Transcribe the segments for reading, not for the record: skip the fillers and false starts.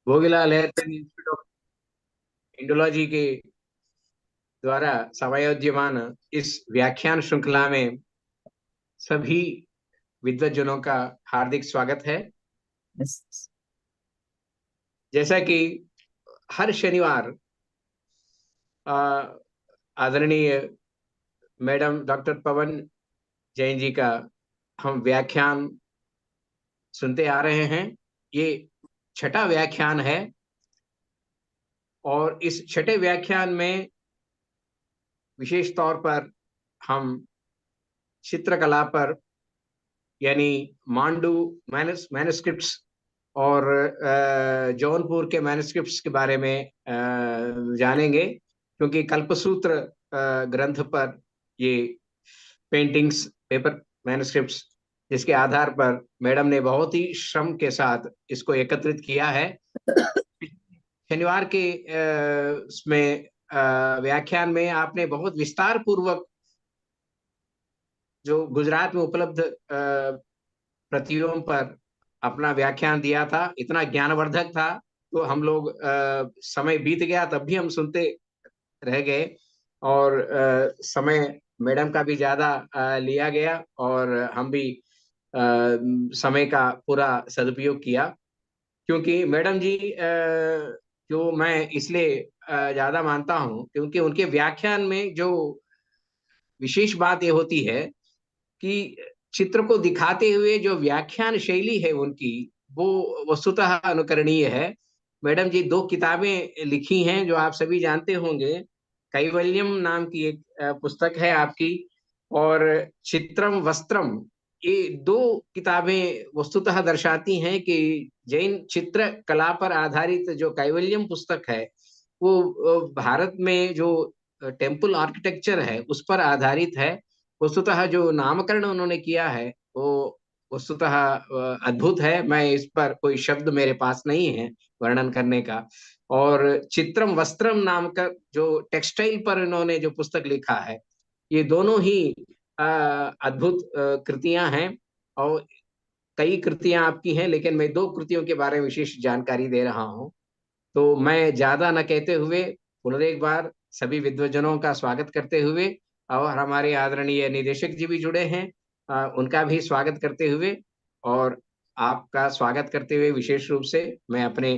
भोगिला लहरचंद institute of Indology के द्वारा समायोज्यमान इस व्याख्यान श्रृंखला में सभी विद्वज्जनों का हार्दिक स्वागत है। जैसा कि हर शनिवार आदरणीय मैडम डॉक्टर पवन जैन जी का हम व्याख्यान सुनते आ रहे हैं, ये छठा व्याख्यान है और इस छठे व्याख्यान में विशेष तौर पर हम चित्रकला पर यानी मांडू मैन्युस्क्रिप्ट्स और जौनपुर के मैन्युस्क्रिप्ट्स के बारे में जानेंगे, क्योंकि कल्पसूत्र ग्रंथ पर ये पेंटिंग्स, पेपर मैन्युस्क्रिप्ट्स, जिसके आधार पर मैडम ने बहुत ही श्रम के साथ इसको एकत्रित किया है। शनिवार के इसमें व्याख्यान में आपने बहुत विस्तार पूर्वक जो गुजरात में उपलब्ध प्रतियों पर अपना व्याख्यान दिया था, इतना ज्ञानवर्धक था तो हम लोग समय बीत गया तब भी हम सुनते रह गए और समय मैडम का भी ज्यादा लिया गया और हम भी समय का पूरा सदुपयोग किया, क्योंकि मैडम जी जो मैं इसलिए ज्यादा मानता हूं क्योंकि उनके व्याख्यान में जो विशेष बात ये होती है कि चित्र को दिखाते हुए जो व्याख्यान शैली है उनकी, वो वस्तुतः अनुकरणीय है। मैडम जी 2 किताबें लिखी हैं जो आप सभी जानते होंगे। कैवल्यम नाम की एक पुस्तक है आपकी, और चित्रम वस्त्रम, ये 2 किताबें वस्तुतः दर्शाती हैं कि जैन चित्र कला पर आधारित जो कैवल्यम पुस्तक है वो भारत में जो टेम्पल आर्किटेक्चर है उस पर आधारित है। वस्तुतः जो नामकरण उन्होंने किया है वो वस्तुतः अद्भुत है। मैं इस पर कोई शब्द मेरे पास नहीं है वर्णन करने का। और चित्रम वस्त्रम नाम का जो टेक्सटाइल पर इन्होंने जो पुस्तक लिखा है, ये दोनों ही अद्भुत कृतियां हैं और कई कृतियां आपकी हैं, लेकिन मैं 2 कृतियों के बारे में विशेष जानकारी दे रहा हूं। तो मैं ज्यादा न कहते हुए पुनः एक बार सभी विद्वजनों का स्वागत करते हुए, और हमारे आदरणीय निदेशक जी भी जुड़े हैं, उनका भी स्वागत करते हुए और आपका स्वागत करते हुए विशेष रूप से मैं अपने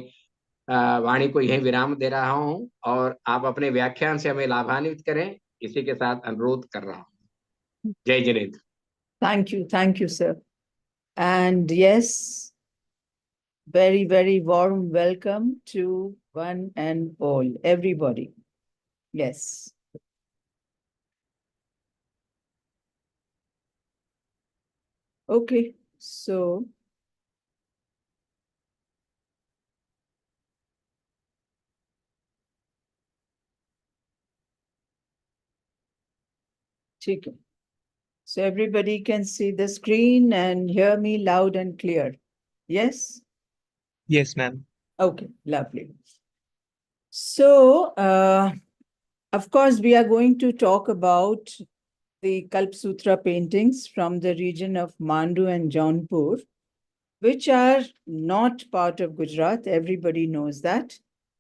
वाणी को यही विराम दे रहा हूं और आप अपने व्याख्यान से हमें लाभान्वित करें, इसी के साथ अनुरोध कर रहा हूं। जय Jinendra. Thank you, sir. And yes, very warm welcome to one and all, everybody. Yes. Okay, so ठीक है. So everybody can see the screen and hear me loud and clear. Yes? Yes, ma'am. Okay, lovely. So, of course, we are going to talk about the Kalpasūtra paintings from the region of Mandu and Jaunapur, which are not part of Gujarat. Everybody knows that.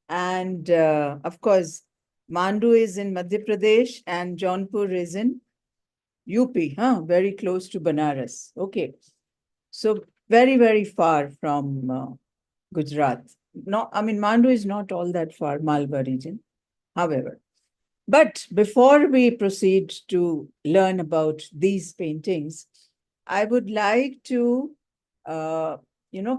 And of course, Mandu is in Madhya Pradesh and Jaunapur is in UP, very close to Banaras. Okay. So very far from Gujarat. No, I mean, Mandu is not all that far, Malwa region, however. But before we proceed to learn about these paintings, I would like to,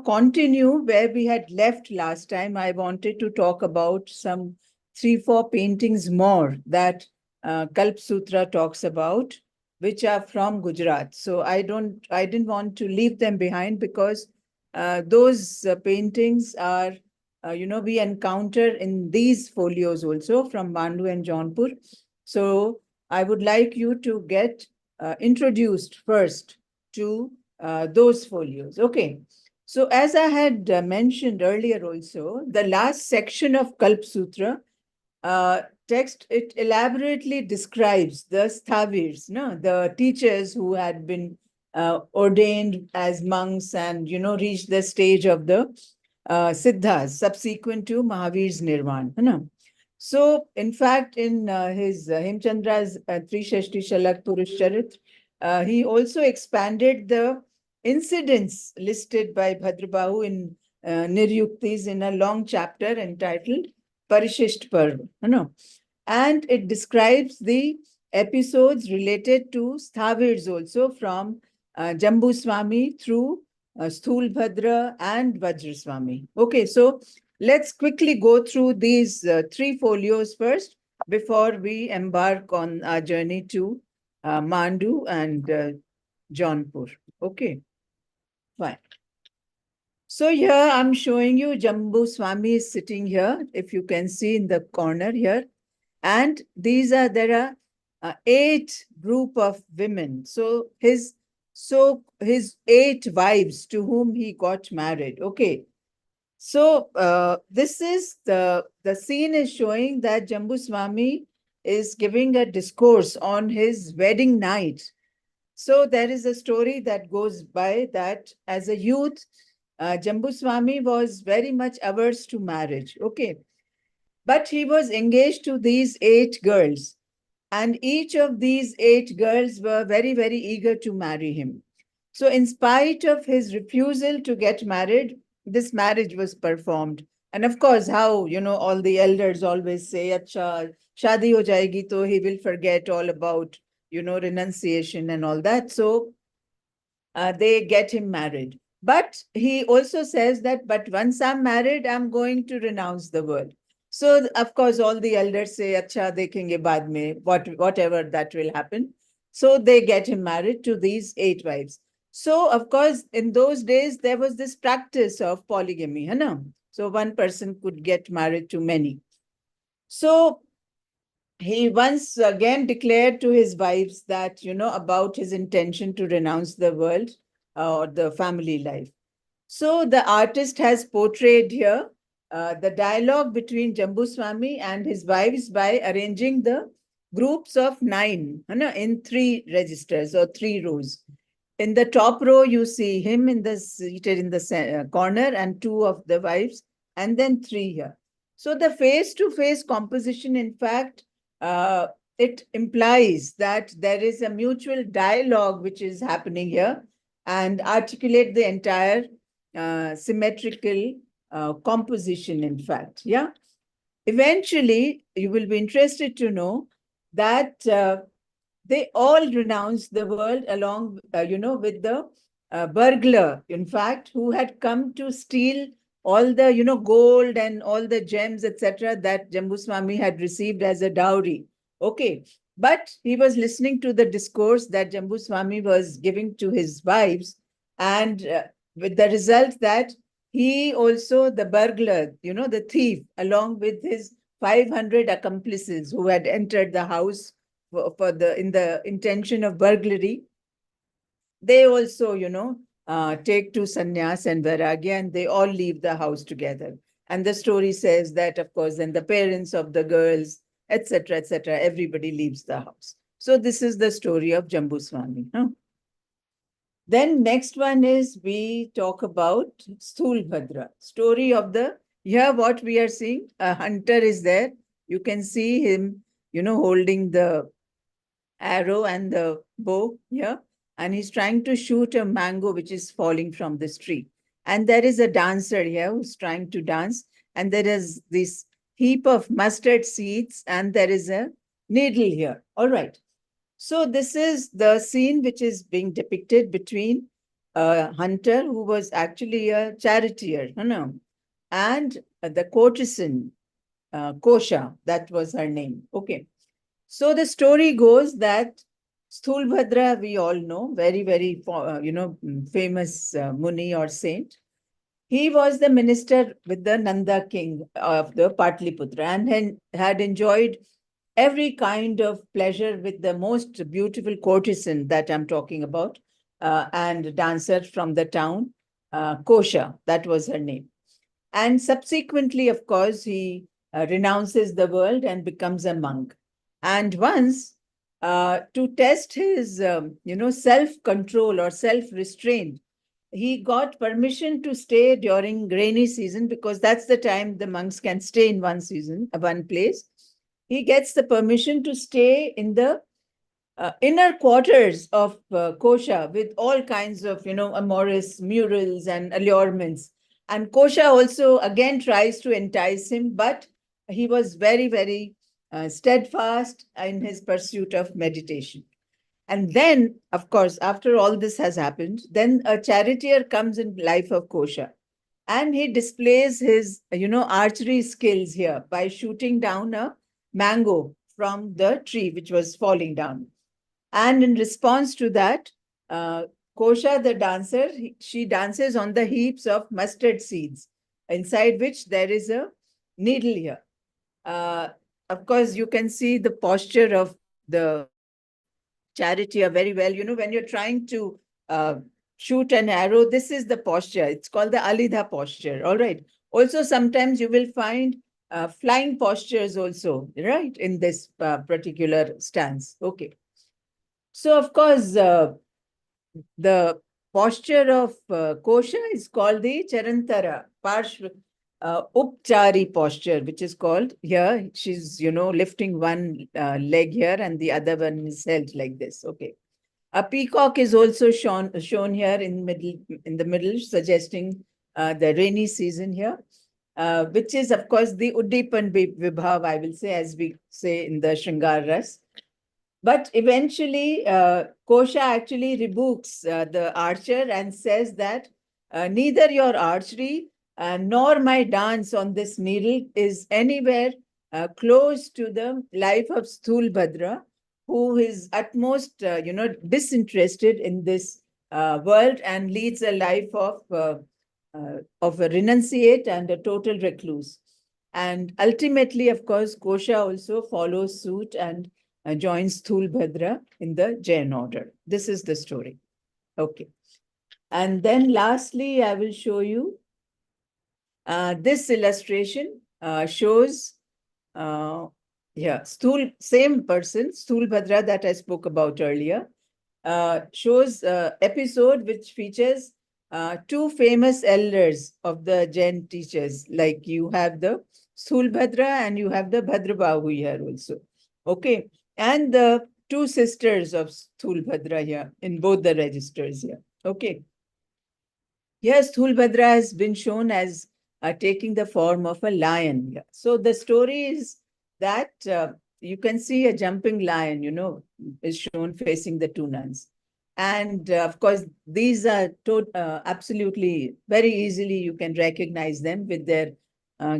continue where we had left last time. I wanted to talk about some 3-4 paintings more that Kalpasūtra talks about, which are from Gujarat. So I didn't want to leave them behind because those paintings are, we encounter in these folios also from Mandu and Jaunapur. So I would like you to get introduced first to those folios. Okay. So as I had mentioned earlier also, the last section of Kalpasūtra text, it elaborately describes the sthavirs, the teachers who had been ordained as monks and, reached the stage of the Siddhas subsequent to Mahavir's Nirvan. So, in fact, in his Hemchandra's Trishashti Shalak Purush Charit, he also expanded the incidents listed by Bhadrabahu in Niryuktis in a long chapter entitled Parishisht Parv. And it describes the episodes related to Sthavirs also from Jambu Swami through Sthulbhadra and Vajraswami. Okay, so let's quickly go through these 3 folios first before we embark on our journey to Mandu and Jaunapura. Okay, fine. So here I'm showing you Jambu Swami is sitting here, if you can see in the corner here. And there are 8 group of women. So his 8 wives to whom he got married. Okay. So this is the scene is showing that Jambu Swami is giving a discourse on his wedding night. So there is a story that goes by that as a youth, Jambu Swami was very much averse to marriage. Okay. But he was engaged to these 8 girls. And each of these 8 girls were very, very eager to marry him. So in spite of his refusal to get married, this marriage was performed. And of course, how, all the elders always say, Acha, shadi ho jayegi, to he will forget all about, renunciation and all that. So they get him married. But he also says that, but once I'm married, I'm going to renounce the world. So, of course, all the elders say, Acha, dekhenge baad mein, whatever that will happen. So they get him married to these 8 wives. So, of course, in those days, there was this practice of polygamy. So one person could get married to many. So he once again declared to his wives that, about his intention to renounce the world or the family life. So the artist has portrayed here the dialogue between Jambu Swami and his wives by arranging the groups of 9 in 3 registers or 3 rows. In the top row, you see him seated in the corner and 2 of the wives, and then 3 here. So the face-to-face composition, in fact, it implies that there is a mutual dialogue which is happening here and articulate the entire symmetrical composition, in fact. Yeah. Eventually, you will be interested to know that they all renounced the world along, with the burglar, in fact, who had come to steal all the, gold and all the gems, etc., that Jambu Swami had received as a dowry. Okay. But he was listening to the discourse that Jambu Swami was giving to his wives, and with the result that he also, the burglar, the thief, along with his 500 accomplices who had entered the house in the intention of burglary, they also, take to sannyas and vairagya, and they all leave the house together. And the story says that, of course, then the parents of the girls, etc., everybody leaves the house. So this is the story of Jambu Swami. Then next one is we talk about Sthulbhadra, story of here what we are seeing, a hunter is there. You can see him, holding the arrow and the bow here, and he's trying to shoot a mango which is falling from this tree. And there is a dancer here who's trying to dance, and there is this heap of mustard seeds, and there is a needle here. All right. So this is the scene which is being depicted between a hunter who was actually a charioteer, and the courtesan, Kosha, that was her name. Okay. So the story goes that Sthulbhadra, we all know, very, very, famous Muni or saint. He was the minister with the Nanda king of the Patliputra and had enjoyed every kind of pleasure with the most beautiful courtesan that I'm talking about, and dancer from the town, Kosha, that was her name. And subsequently, of course, he renounces the world and becomes a monk. And once to test his, self-control or self-restraint, he got permission to stay during rainy season, because that's the time the monks can stay in one place. He gets the permission to stay in the inner quarters of Kosha, with all kinds of, amorous murals and allurements. And Kosha also again tries to entice him, but he was very, very steadfast in his pursuit of meditation. And then, of course, after all this has happened, then a charioteer comes in life of Kosha. And he displays his, archery skills here by shooting down a mango from the tree which was falling down. And in response to that, Kosha, the dancer, she dances on the heaps of mustard seeds, inside which there is a needle here. Of course, you can see the posture of the charioteer very well. When you're trying to shoot an arrow, this is the posture. It's called the Alidha posture. All right. Also, sometimes you will find flying postures also, right, in this particular stance. Okay. So, of course, the posture of Kosha is called the Charantara, Parshva, Upchari posture, which is called here. She's, lifting one leg here and the other one is held like this. Okay. A peacock is also shown here in the middle, suggesting the rainy season here, which is, of course, the Uddipan Vibhav, I will say, as we say in the Shringar Ras. But eventually, Kosha actually rebukes the archer and says that neither your archery nor my dance on this needle is anywhere close to the life of Sthulbhadra, who is utmost, disinterested in this world and leads a life of a renunciate and a total recluse. And ultimately, of course, Kosha also follows suit and joins Sthulbhadra in the Jain order. This is the story. Okay. And then lastly, I will show you this illustration shows same person, Sthulbhadra that I spoke about earlier, shows episode which features two famous elders of the Jain teachers. Like you have the Sthulbhadra and you have the Bhadrabahu here also. Okay. And the two sisters of Sthulbhadra here in both the registers here. Okay. Here, Sthulbhadra has been shown as taking the form of a lion here. So the story is that you can see a jumping lion, is shown facing the two nuns. And of course, these are absolutely very easily you can recognize them with their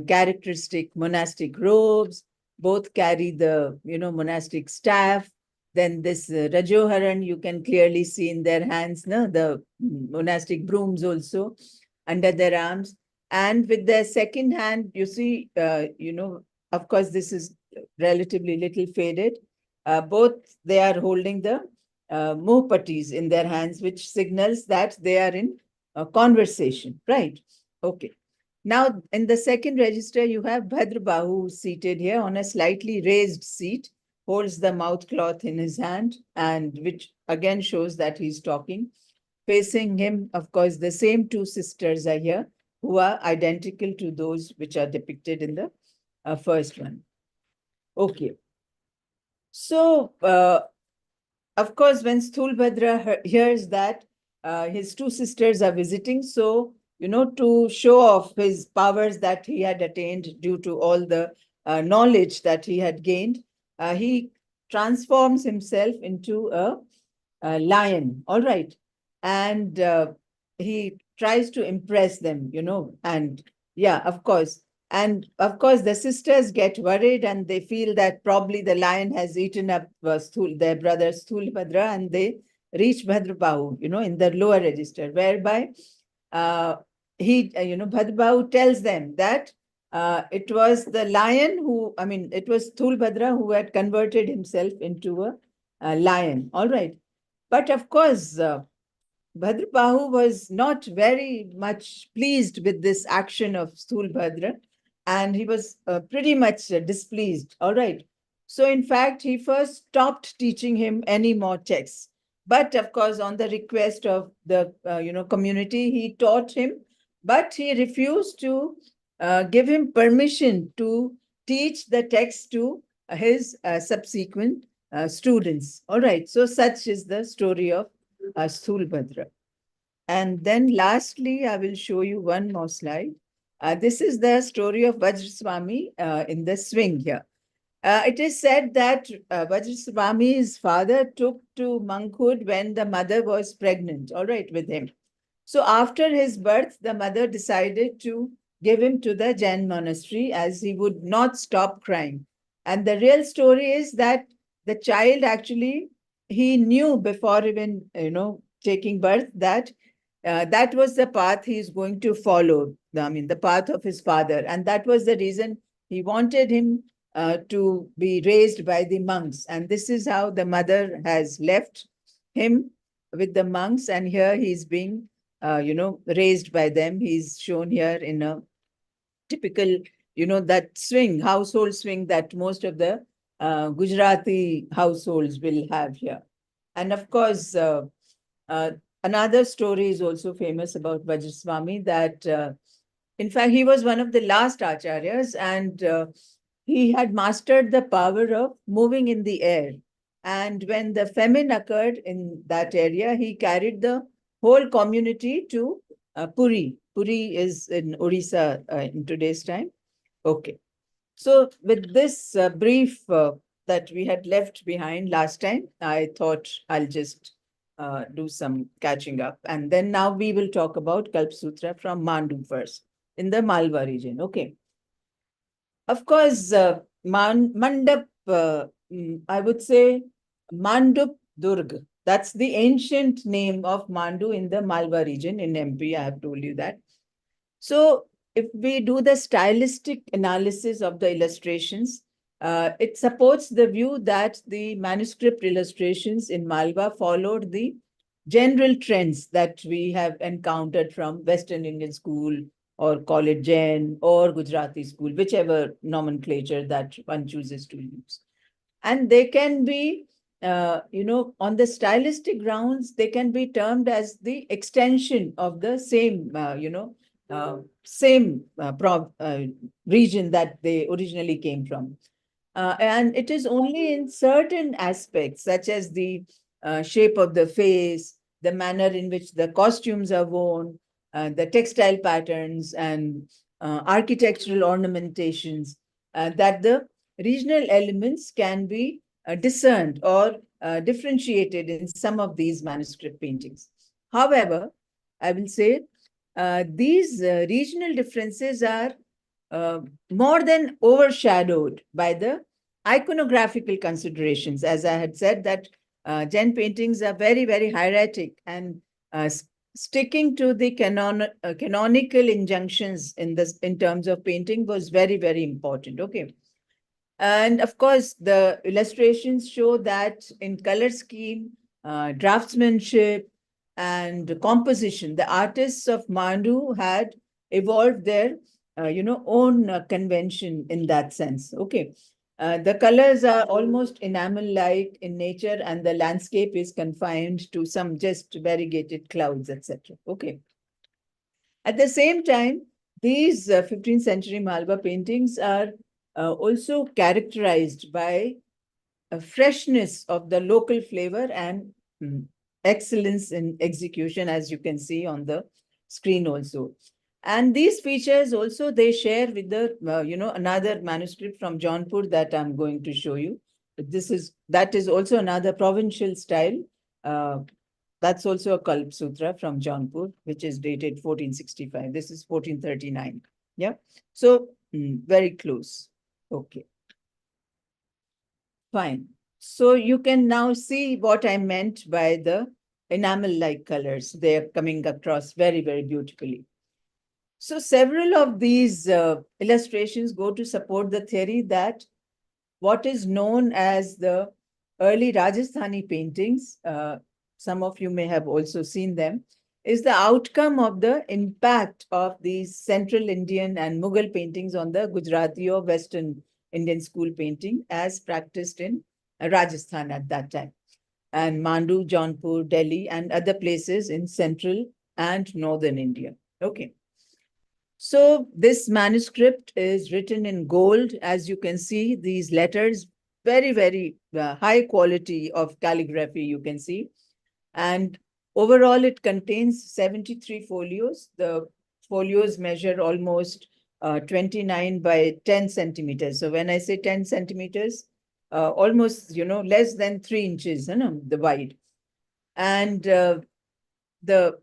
characteristic monastic robes. Both carry the, monastic staff. Then this Rajoharan, you can clearly see in their hands, no, the monastic brooms also under their arms. And with their second hand, you see, of course, this is relatively little faded. Both they are holding the mohpatis in their hands, which signals that they are in conversation, right? Okay. Now, in the second register, you have Bhadrabahu seated here on a slightly raised seat, holds the mouth cloth in his hand, and which again shows that he's talking. Facing him, of course, the same two sisters are here, who are identical to those which are depicted in the first one. Okay. So, of course, when Sthulbhadra hears that his two sisters are visiting, so to show off his powers that he had attained due to all the knowledge that he had gained, he transforms himself into a lion, all right. And he tries to impress them, and yeah, of course. And of course, the sisters get worried and they feel that probably the lion has eaten up their brother Sthulbhadra, and they reach Bhadrabahu, in the lower register, whereby Bhadrabahu tells them that it was the lion it was Sthulbhadra who had converted himself into a lion. All right. But of course, Bhadrabahu was not very much pleased with this action of Sthulbhadra, and he was pretty much displeased. All right. So in fact, he first stopped teaching him any more texts. But of course, on the request of the community, he taught him, but he refused to give him permission to teach the text to his subsequent students. All right, so such is the story of Stulbhadra. And then lastly, I will show you one more slide. This is the story of Vajraswami in the swing here. It is said that Vajraswami's father took to monkhood when the mother was pregnant, all right, with him. So after his birth, the mother decided to give him to the Jain monastery as he would not stop crying. And the real story is that the child actually, he knew before even, taking birth that that was the path he is going to follow. I mean, the path of his father. And that was the reason he wanted him to be raised by the monks. And this is how the mother has left him with the monks. And here he's being, raised by them. He's shown here in a typical, that swing, household swing that most of the Gujarati households will have here. And of course, another story is also famous about Vajraswami that, in fact, he was one of the last acharyas and he had mastered the power of moving in the air. And when the famine occurred in that area, he carried the whole community to Puri. Puri is in Odisha in today's time. Okay. So with this brief that we had left behind last time, I thought I'll just do some catching up. And then now we will talk about Kalpasūtra from Mandu first in the Malwa region. Okay. Of course, Mandap, I would say Mandup Durg. That's the ancient name of Mandu in the Malwa region in MP. I have told you that. So if we do the stylistic analysis of the illustrations, it supports the view that the manuscript illustrations in Malwa followed the general trends that we have encountered from Western Indian school, or call it Jain or Gujarati school, whichever nomenclature that one chooses to use. And they can be, on the stylistic grounds, they can be termed as the extension of the same, region that they originally came from. And it is only in certain aspects, such as the shape of the face, the manner in which the costumes are worn, the textile patterns and architectural ornamentations, that the regional elements can be discerned or differentiated in some of these manuscript paintings. However, I will say these regional differences are more than overshadowed by the iconographical considerations. As I had said, that Jain paintings are very, very hieratic, and sticking to the canonical injunctions in terms of painting was very, very important. Okay. And of course, the illustrations show that in color scheme, draftsmanship, and composition, the artists of Mandu had evolved their, own convention in that sense. Okay. The colors are almost enamel-like in nature, and the landscape is confined to some just variegated clouds, etc. Okay. At the same time, these 15th century Malwa paintings are also characterized by a freshness of the local flavor and excellence in execution, as you can see on the screen also. And these features also they share with the, another manuscript from Jaunapura that I'm going to show you. That is also another provincial style. That's also a Kalpasūtra from Jaunapura, which is dated 1465. This is 1439. Yeah. So very close. Okay. Fine. So you can now see what I meant by the enamel-like colors. They are coming across very, very beautifully. So several of these illustrations go to support the theory that what is known as the early Rajasthani paintings, some of you may have also seen them, is the outcome of the impact of these Central Indian and Mughal paintings on the Gujarati or Western Indian school painting as practiced in Rajasthan at that time, and Mandu, Jaunapur, Delhi, and other places in central and northern India. Okay. So this manuscript is written in gold. As you can see, these letters, very, very high quality of calligraphy, you can see. And overall, it contains 73 folios. The folios measure almost 29 by 10 centimeters. So when I say 10 centimeters, almost, less than 3 inches, the wide. And the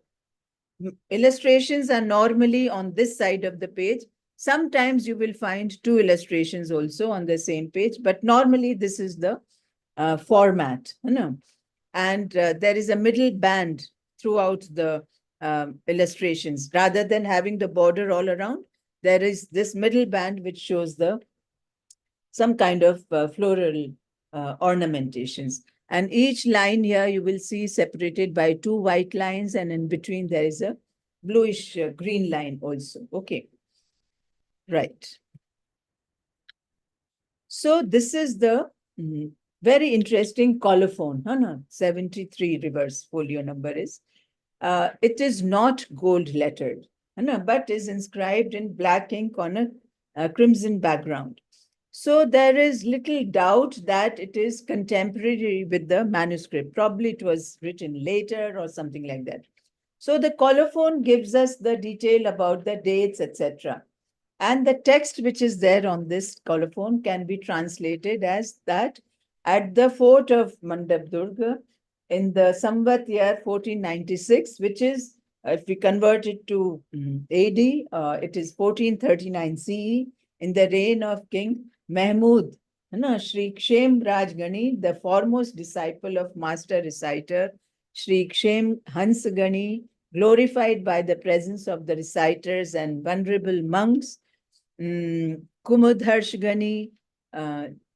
illustrations are normally on this side of the page. Sometimes you will find 2 illustrations also on the same page, but normally this is the format. And there is a middle band throughout the illustrations. Rather than having the border all around, there is this middle band which shows some kind of floral ornamentations. And each line here you will see separated by 2 white lines, and in between there is a bluish green line also. Okay, right. So this is the very interesting colophon. 73 reverse folio number is. It is not gold lettered, but is inscribed in black ink on a crimson background. So there is little doubt that it is contemporary with the manuscript. Probably it was written later or something like that. So the colophon gives us the detail about the dates, etc. And the text which is there on this colophon can be translated as that at the fort of Mandapdurga in the Samvat year 1496, which is, if we convert it to AD, it is 1439 CE, in the reign of King Mahmud, Shri Kshem Rajgani, the foremost disciple of master reciter, Shri Kshem Hansagani, glorified by the presence of the reciters and venerable monks, Kumudharshgani,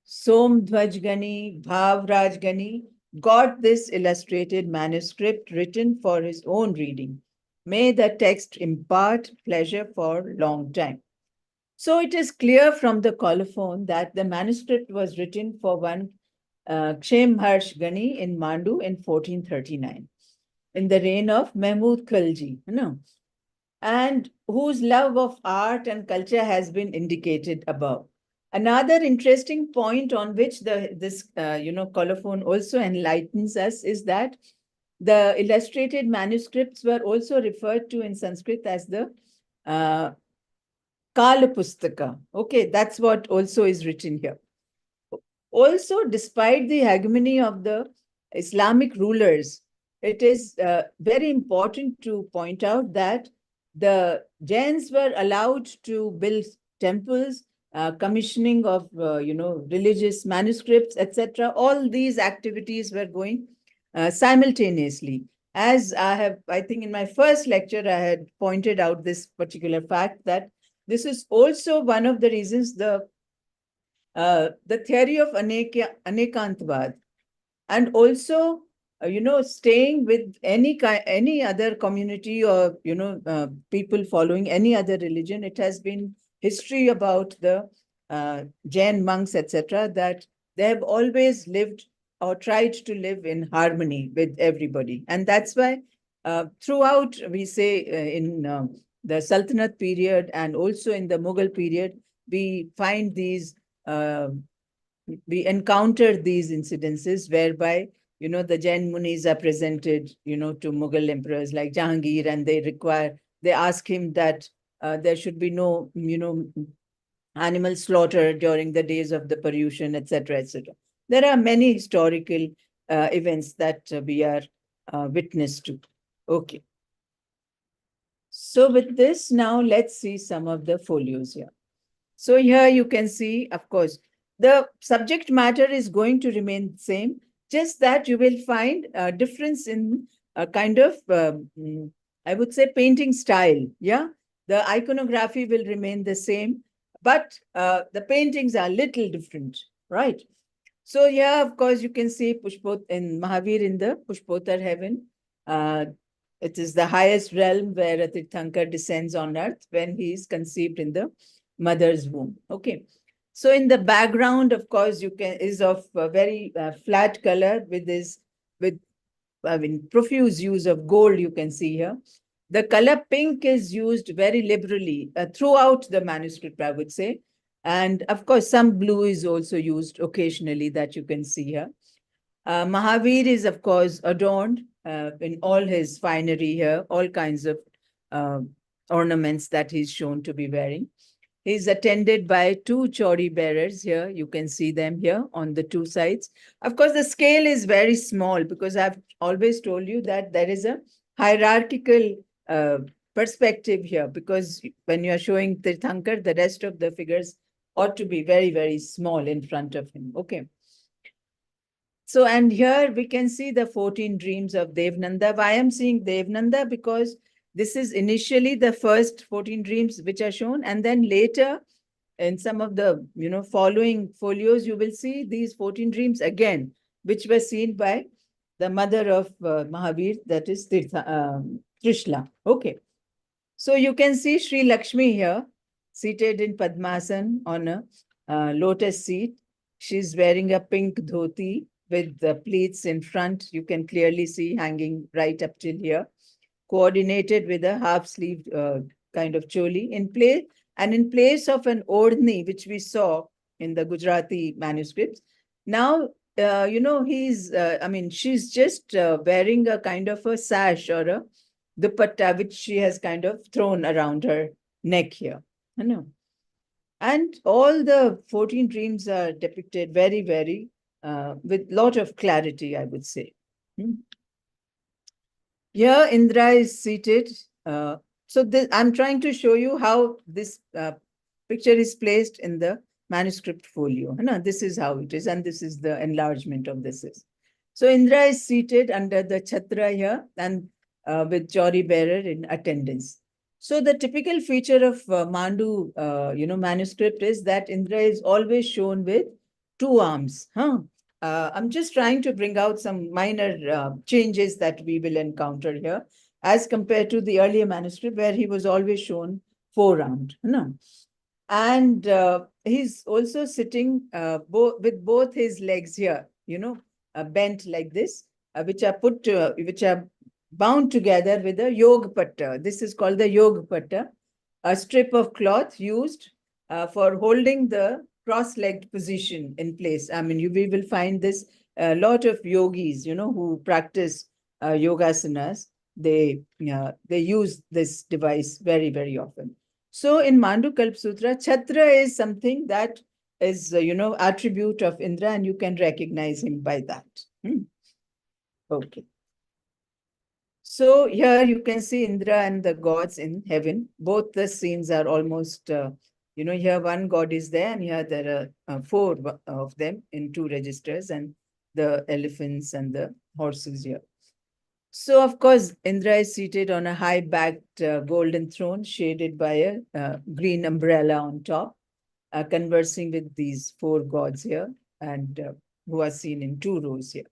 Somdhvajgani, Bhavrajgani, got this illustrated manuscript written for his own reading. May the text impart pleasure for long time. So it is clear from the colophon that the manuscript was written for one Kshem Harsh Gani in Mandu in 1439, in the reign of Mahmud Khalji, and whose love of art and culture has been indicated above. Another interesting point on which this colophon also enlightens us is that the illustrated manuscripts were also referred to in Sanskrit as the Kalpasūtra. Okay, that's what also is written here. Also, despite the hegemony of the Islamic rulers, it is very important to point out that the Jains were allowed to build temples, commissioning of religious manuscripts, etc. All these activities were going simultaneously. As I think in my first lecture, I had pointed out this particular fact that this is also one of the reasons the theory of Anekantvad, and also staying with any other community or people following any other religion. It has been history about the Jain monks, etc., that they have always lived or tried to live in harmony with everybody, and that's why throughout we say in the Sultanate period and also in the Mughal period, we find these we encounter these incidences whereby the Jain Munis are presented to Mughal emperors like Jahangir, and they ask him that there should be no animal slaughter during the days of the Paryushan, etc., etc. There are many historical events that we are witness to. Okay. So with this, now let's see some of the folios here. So here you can see, of course, the subject matter is going to remain the same, just that you will find a difference in a kind of, I would say, painting style. Yeah, the iconography will remain the same, but the paintings are a little different, right? So here, of course, you can see in Mahavir in the Pushpotar heaven. It is the highest realm where a Tirthankar descends on earth when he is conceived in the mother's womb. Okay. So in the background, of course, is of a very flat color with profuse use of gold, you can see here. The color pink is used very liberally throughout the manuscript, I would say. And of course, some blue is also used occasionally that you can see here. Mahavir is, of course, adorned in all his finery here, all kinds of ornaments that he's shown to be wearing. He's attended by two chauri bearers here. You can see them here on the two sides. Of course, the scale is very small because I've always told you that there is a hierarchical perspective here, because when you are showing Tirthankar, the rest of the figures ought to be very, very small in front of him. Okay. So, and here we can see the 14 dreams of Devnanda. Why I'm seeing Devnanda? Because this is initially the first 14 dreams which are shown, and then later in some of the following folios, you will see these 14 dreams again, which were seen by the mother of Mahavir, that is Trishla. Okay. So you can see Sri Lakshmi here, seated in Padmasan on a lotus seat. She's wearing a pink dhoti with the pleats in front. You can clearly see hanging right up till here, coordinated with a half-sleeved kind of choli in place. And in place of an ordni, which we saw in the Gujarati manuscripts, now, she's just wearing a kind of a sash or a dupatta, which she has kind of thrown around her neck here. I know. And all the 14 dreams are depicted very, very with lot of clarity, I would say. Here, Indra is seated. I'm trying to show you how this picture is placed in the manuscript folio. No, this is how it is, and this is the enlargement of this. So Indra is seated under the chhatra here, and with chauri bearer in attendance. So the typical feature of Mandu, manuscript is that Indra is always shown with two arms. I'm just trying to bring out some minor changes that we will encounter here, as compared to the earlier manuscript where he was always shown four-armed. No? And he's also sitting with both his legs here, bent like this, which are bound together with a yog patta. This is called the yog patta, a strip of cloth used for holding the cross-legged position in place. I mean, we will find this a lot of yogis, who practice yogasanas. They use this device very, very often. So in Mandu Kalpasūtra, chhatra is something that is, attribute of Indra, and you can recognize him by that. Okay. So here you can see Indra and the gods in heaven. Both the scenes are almost, here one god is there, and here there are four of them in two registers, and the elephants and the horses here. So, of course, Indra is seated on a high-backed golden throne shaded by a green umbrella on top, conversing with these four gods here, and who are seen in two rows here.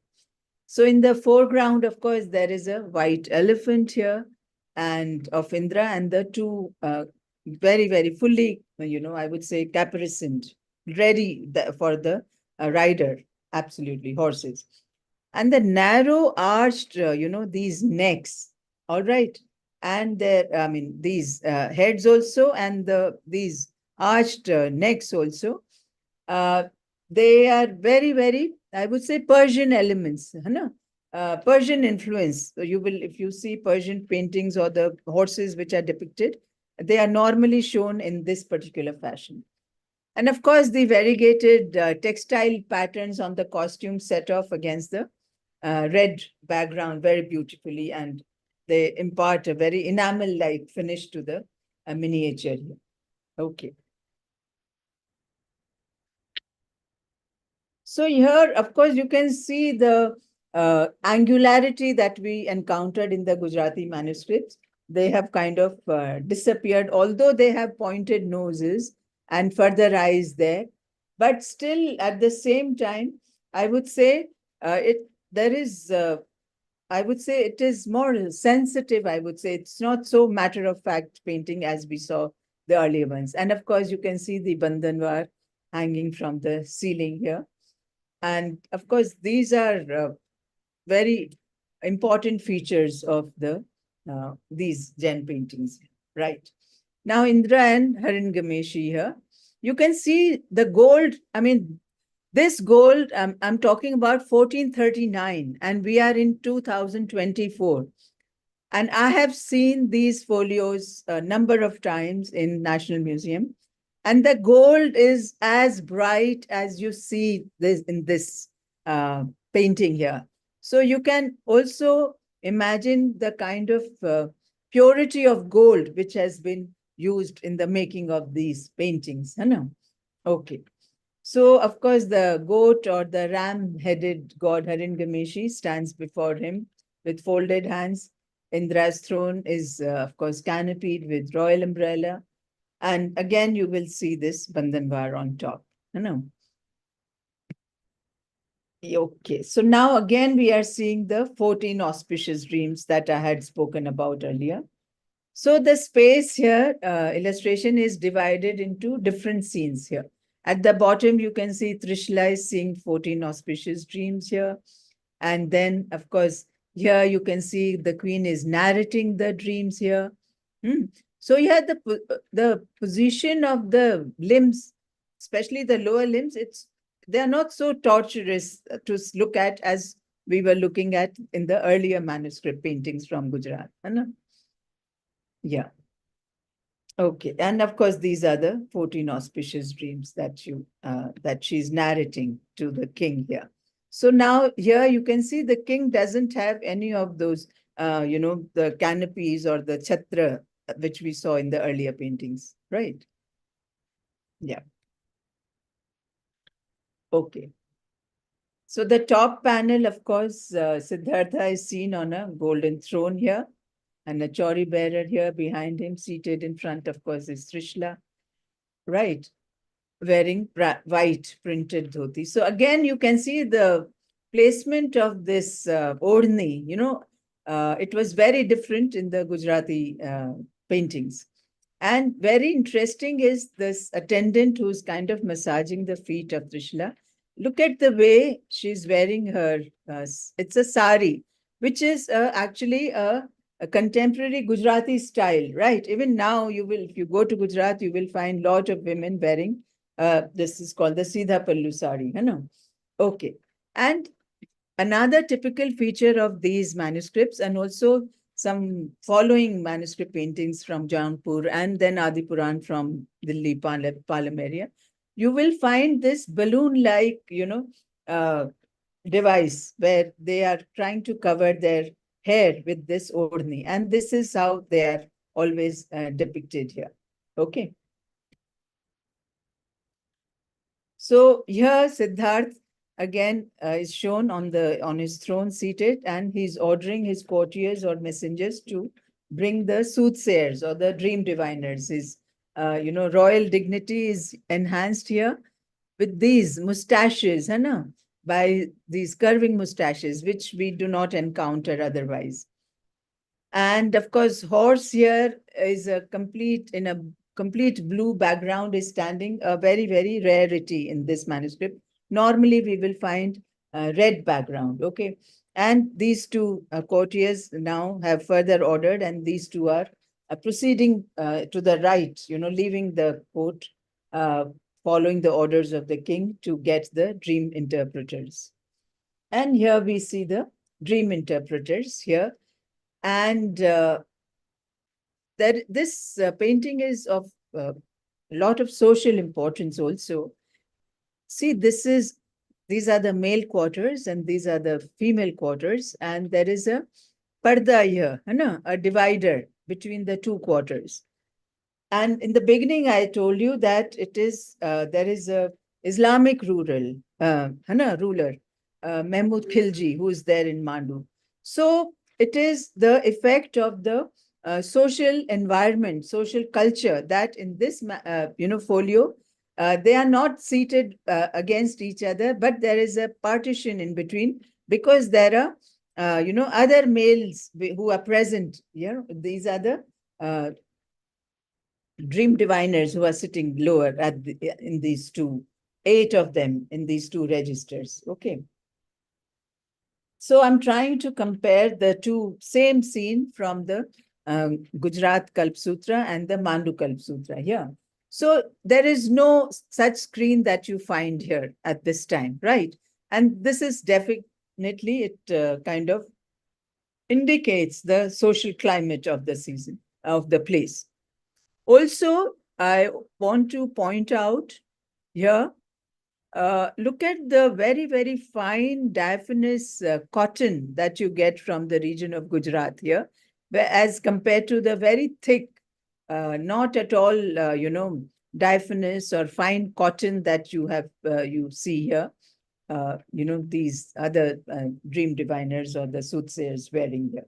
So in the foreground, of course, there is a white elephant here and of Indra, and the two very, very fully, I would say caparisoned, ready for the rider, absolutely, horses. And the narrow arched, these necks, all right. And these heads also, and these arched necks also, they are very, very, I would say, Persian elements, Persian influence. So you will, if you see Persian paintings or the horses which are depicted, they are normally shown in this particular fashion. And of course, the variegated textile patterns on the costume set off against the red background very beautifully, and they impart a very enamel-like finish to the miniature here. Okay. So here, of course, you can see the angularity that we encountered in the Gujarati manuscripts. They have kind of disappeared, although they have pointed noses and further eyes there. But still, at the same time, I would say I would say it is more sensitive. I would say it's not so matter-of-fact painting as we saw the earlier ones. And of course, you can see the Bandhanwar hanging from the ceiling here. And of course, these are very important features of these Jain paintings, right? Now, Indra and Haringameshi here, you can see the gold. I mean, this gold, I'm talking about 1439, and we are in 2024. And I have seen these folios a number of times in National Museum. And the gold is as bright as you see this in this painting here. So you can also imagine the kind of purity of gold which has been used in the making of these paintings. No? Okay. So, of course, the goat or the ram-headed god Haringameshi stands before him with folded hands. Indra's throne is, of course, canopied with royal umbrella. And again, you will see this Bandhanvar on top. No? Okay, so now again, we are seeing the 14 auspicious dreams that I had spoken about earlier. So the space here, illustration is divided into different scenes here. At the bottom, you can see Trishula is seeing 14 auspicious dreams here. And then, of course, here you can see the queen is narrating the dreams here. So here the position of the limbs, especially the lower limbs, they are not so torturous to look at as we were looking at in the earlier manuscript paintings from Gujarat. Yeah. Okay, and of course, these are the 14 auspicious dreams that she's narrating to the king here. So now here you can see the king doesn't have any of those, the canopies or the chhatra which we saw in the earlier paintings, right? Yeah. Okay. So the top panel, of course, Siddhartha is seen on a golden throne here. And a chori bearer here behind him, seated in front, of course, is Trishula, right? Wearing white printed dhoti. So again, you can see the placement of this ordni, it was very different in the Gujarati paintings. And very interesting is this attendant who's kind of massaging the feet of Trishula. Look at the way she's wearing her, it's a sari, which is actually a contemporary Gujarati style, right? Even now, if you go to Gujarat, you will find a lot of women wearing, this is called the Sidha Pallu sari, Okay. And another typical feature of these manuscripts, and also some following manuscript paintings from Jaunapura and then Adi Puran from Delhi, Palam area, you will find this balloon-like, device where they are trying to cover their hair with this ordni. And this is how they are always depicted here. Okay. So here Siddharth again is shown on his throne seated, and he's ordering his courtiers or messengers to bring the soothsayers or the dream diviners. His royal dignity is enhanced here with these mustaches, by these curving mustaches, which we do not encounter otherwise. And of course, horse here is in a complete blue background is standing, a very, very rarity in this manuscript. Normally, we will find a red background, okay? And these two courtiers now have further ordered, and these two are proceeding to the right, leaving the court, following the orders of the king to get the dream interpreters. And here we see the dream interpreters here. And this painting is of a lot of social importance also. See, these are the male quarters and these are the female quarters. And there is a parda here, a divider between the two quarters. And in the beginning, I told you that there is a Islamic ruler, Mahmud Khilji, who is there in Mandu. So it is the effect of the social environment, social culture that in this, folio, they are not seated against each other, but there is a partition in between because there are, other males who are present. These are the dream diviners who are sitting lower in these two 8 of them in these 2 registers. Okay. So I'm trying to compare the two same scene from the Gujarat Kalpasūtra and the Mandu Kalpasūtra here. So there is no such screen that you find here at this time, right? And this is definitely, it kind of indicates the social climate of the season, of the place. Also, I want to point out here, look at the very, very fine diaphanous cotton that you get from the region of Gujarat here, as compared to the very thick, not at all, diaphanous or fine cotton that you have, you see here, these other dream diviners or the soothsayers wearing here.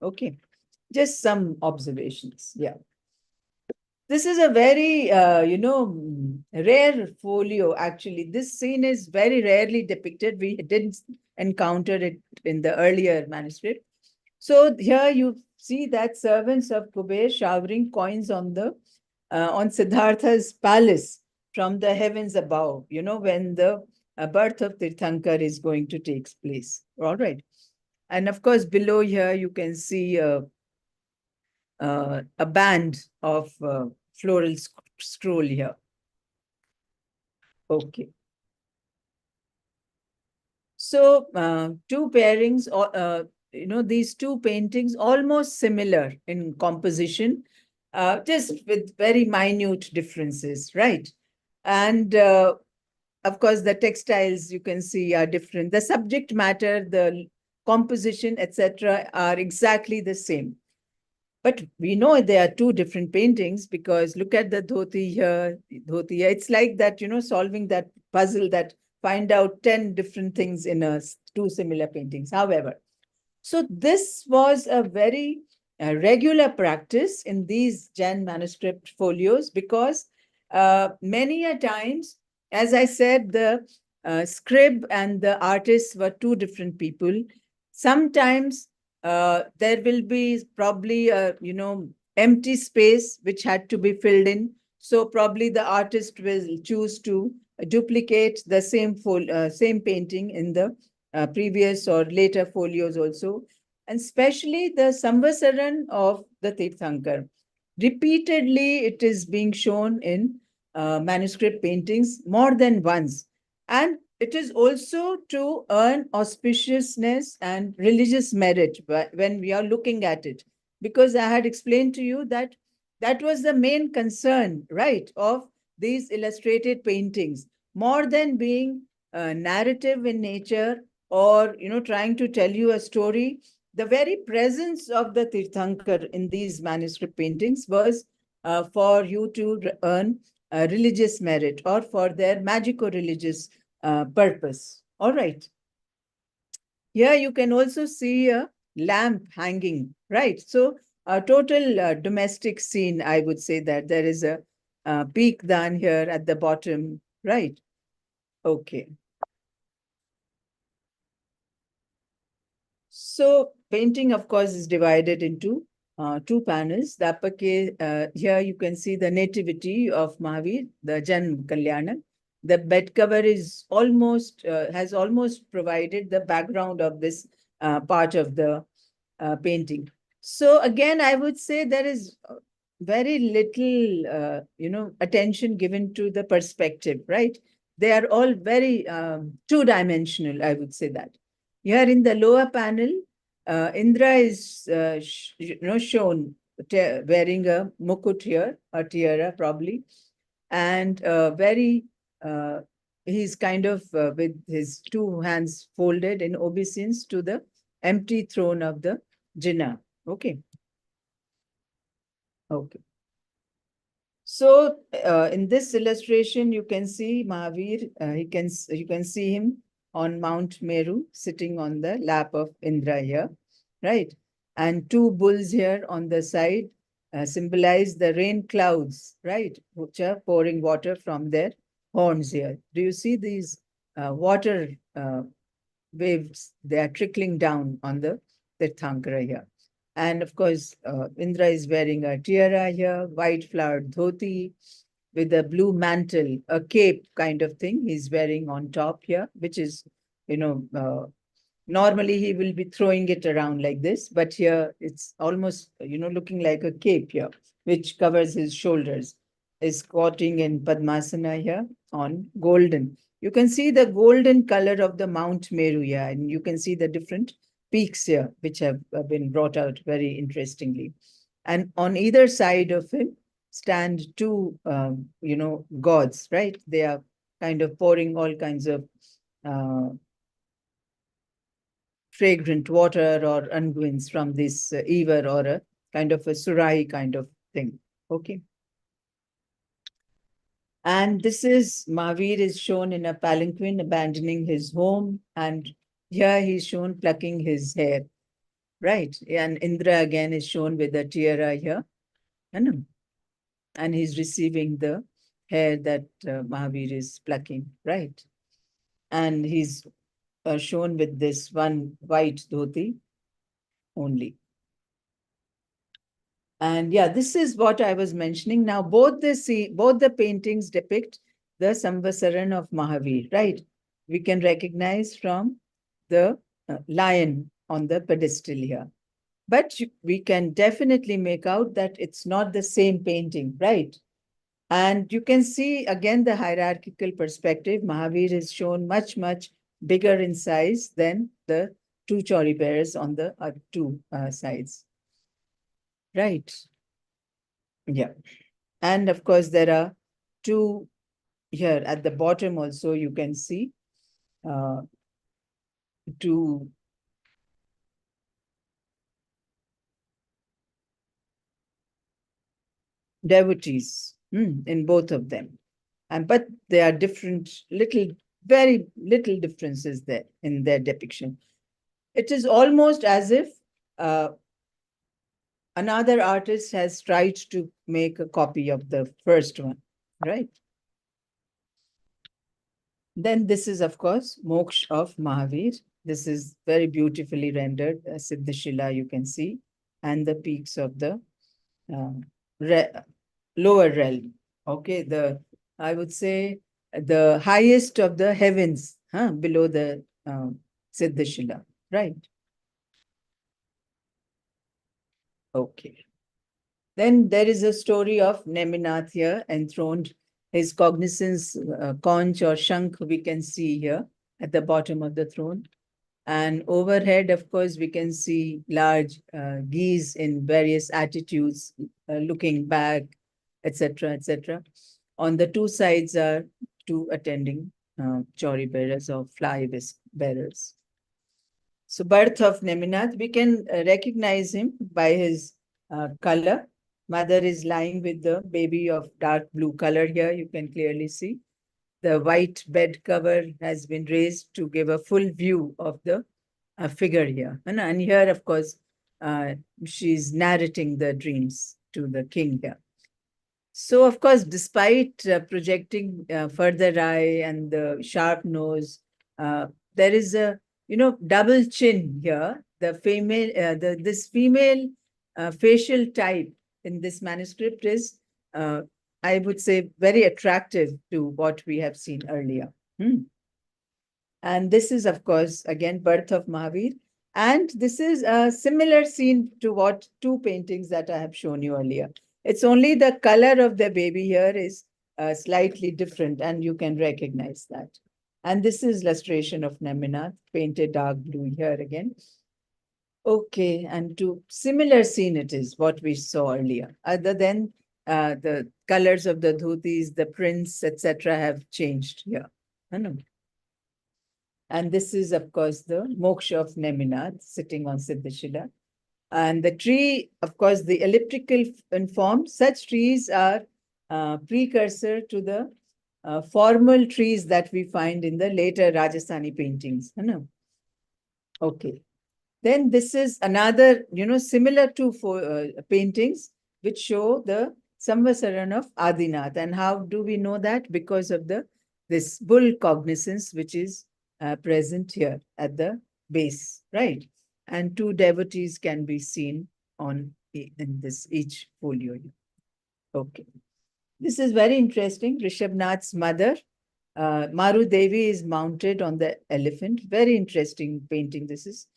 Okay, just some observations. Yeah. This is a very, rare folio, actually. This scene is very rarely depicted. We didn't encounter it in the earlier manuscript. So here you see that servants of Kuber showering coins on Siddhartha's palace from the heavens above, when the birth of Tirthankar is going to take place. All right. And of course, below here, you can see a band of floral scroll here. Okay. So 2 pairings, these 2 paintings almost similar in composition, just with very minute differences, right? And of course, the textiles you can see are different. The subject matter, the composition, etc., are exactly the same. But we know there are 2 different paintings because look at the dhoti here, dhoti here. It's like that, solving that puzzle that find out 10 different things in 2 similar paintings. However, so this was a very regular practice in these Jain manuscript folios because many a times, as I said, the scribe and the artist were 2 different people. Sometimes there will be probably a, empty space which had to be filled in. So probably the artist will choose to duplicate the same painting in the previous or later folios also. And especially the Samvasaran of the Tirthankar. Repeatedly, it is being shown in manuscript paintings more than once. And it is also to earn auspiciousness and religious merit when we are looking at it. Because I had explained to you that that was the main concern, right, of these illustrated paintings. More than being narrative in nature or, trying to tell you a story, the very presence of the Tirthankar in these manuscript paintings was for you to earn religious merit or for their magico-religious purpose. All right. Here you can also see a lamp hanging, right? So a total domestic scene, I would say that there is a peak dan here at the bottom, right? Okay. So painting, of course, is divided into 2 panels. The upper case, here you can see the nativity of Mahavir, the Janma Kalyana. The bed cover is almost, has almost provided the background of this part of the painting. So again, I would say there is very little, attention given to the perspective, right? They are all very 2-dimensional, I would say that. Here in the lower panel, Indra is shown wearing a mukut here, a tiara probably, and he's kind of with his 2 hands folded in obeisance to the empty throne of the Jinnah. Okay. Okay. So in this illustration, you can see Mahavir. You can see him on Mount Meru, sitting on the lap of Indra here, right? And 2 bulls here on the side symbolize the rain clouds, right? Which are pouring water from their horns here. Do you see these water waves? They are trickling down on the Tirthankara here. And of course, Indra is wearing a tiara here, white flowered dhoti. with a blue mantle, a cape kind of thing he's wearing on top here, which is, normally he will be throwing it around like this, but here it's almost, looking like a cape here, which covers his shoulders, is squatting in Padmasana here on golden. You can see the golden color of the Mount Meru here, and you can see the different peaks here, which have been brought out very interestingly. And on either side of him stand two, gods, right? They are kind of pouring all kinds of fragrant water or unguents from this ewer or a kind of a surai kind of thing. Okay. And this is Mahavir is shown in a palanquin abandoning his home, and here he's shown plucking his hair, right? And Indra again is shown with a tiara here, and he's receiving the hair that Mahavir is plucking, right? And he's shown with this one white dhoti only. And yeah, this is what I was mentioning. Now, both the paintings depict the Samvasaran of Mahavir, right? We can recognize from the lion on the pedestal here. But we can definitely make out that it's not the same painting, right? And you can see again the hierarchical perspective. Mahavir is shown much, much bigger in size than the two chauri bearers on the two sides. Right. Yeah. And of course, there are two here at the bottom also, you can see two devotees in both of them. But there are different, very little differences there in their depiction. It is almost as if another artist has tried to make a copy of the first one, right? Then this is, of course, Moksha of Mahavir. This is very beautifully rendered, Siddhashila, you can see, and the peaks of the lower realm. Okay, I would say the highest of the heavens below the Siddhashila, right? Okay. Then there is a story of Neminath here, enthroned. His cognizance conch or shank we can see here at the bottom of the throne. And overhead, of course, we can see large geese in various attitudes, looking back, etc., etc. On the two sides are two attending chauri bearers or fly bearers. So birth of Neminath, we can recognize him by his color. Mother is lying with the baby of dark blue color here, you can clearly see. The white bed cover has been raised to give a full view of the figure here. And here, of course, she's narrating the dreams to the king here. So, of course, despite projecting further eye and the sharp nose, there is a double chin here. The female, this female facial type in this manuscript is, I would say, very attractive to what we have seen earlier. And this is, of course, again, birth of Mahavir. And this is a similar scene to what two paintings that I have shown you earlier. It's only the color of the baby here is slightly different, and you can recognize that. And this is illustration of Neminath, painted dark blue here again. Okay, and to similar scene it is what we saw earlier. Other than the colors of the dhotis, the prints, etc., have changed here. And this is, of course, the moksha of Neminath sitting on Siddhashila. And the tree, of course, the elliptical in form, such trees are precursor to the formal trees that we find in the later Rajasthani paintings. Okay. Then this is another, similar to paintings which show the Samvasaran of Adinath. And how do we know that? Because of this bull cognizance which is present here at the base, right? And two devotees can be seen in this each folio. Okay. This is very interesting. Rishabhnath's mother, Maru Devi, is mounted on the elephant. Very interesting painting. This is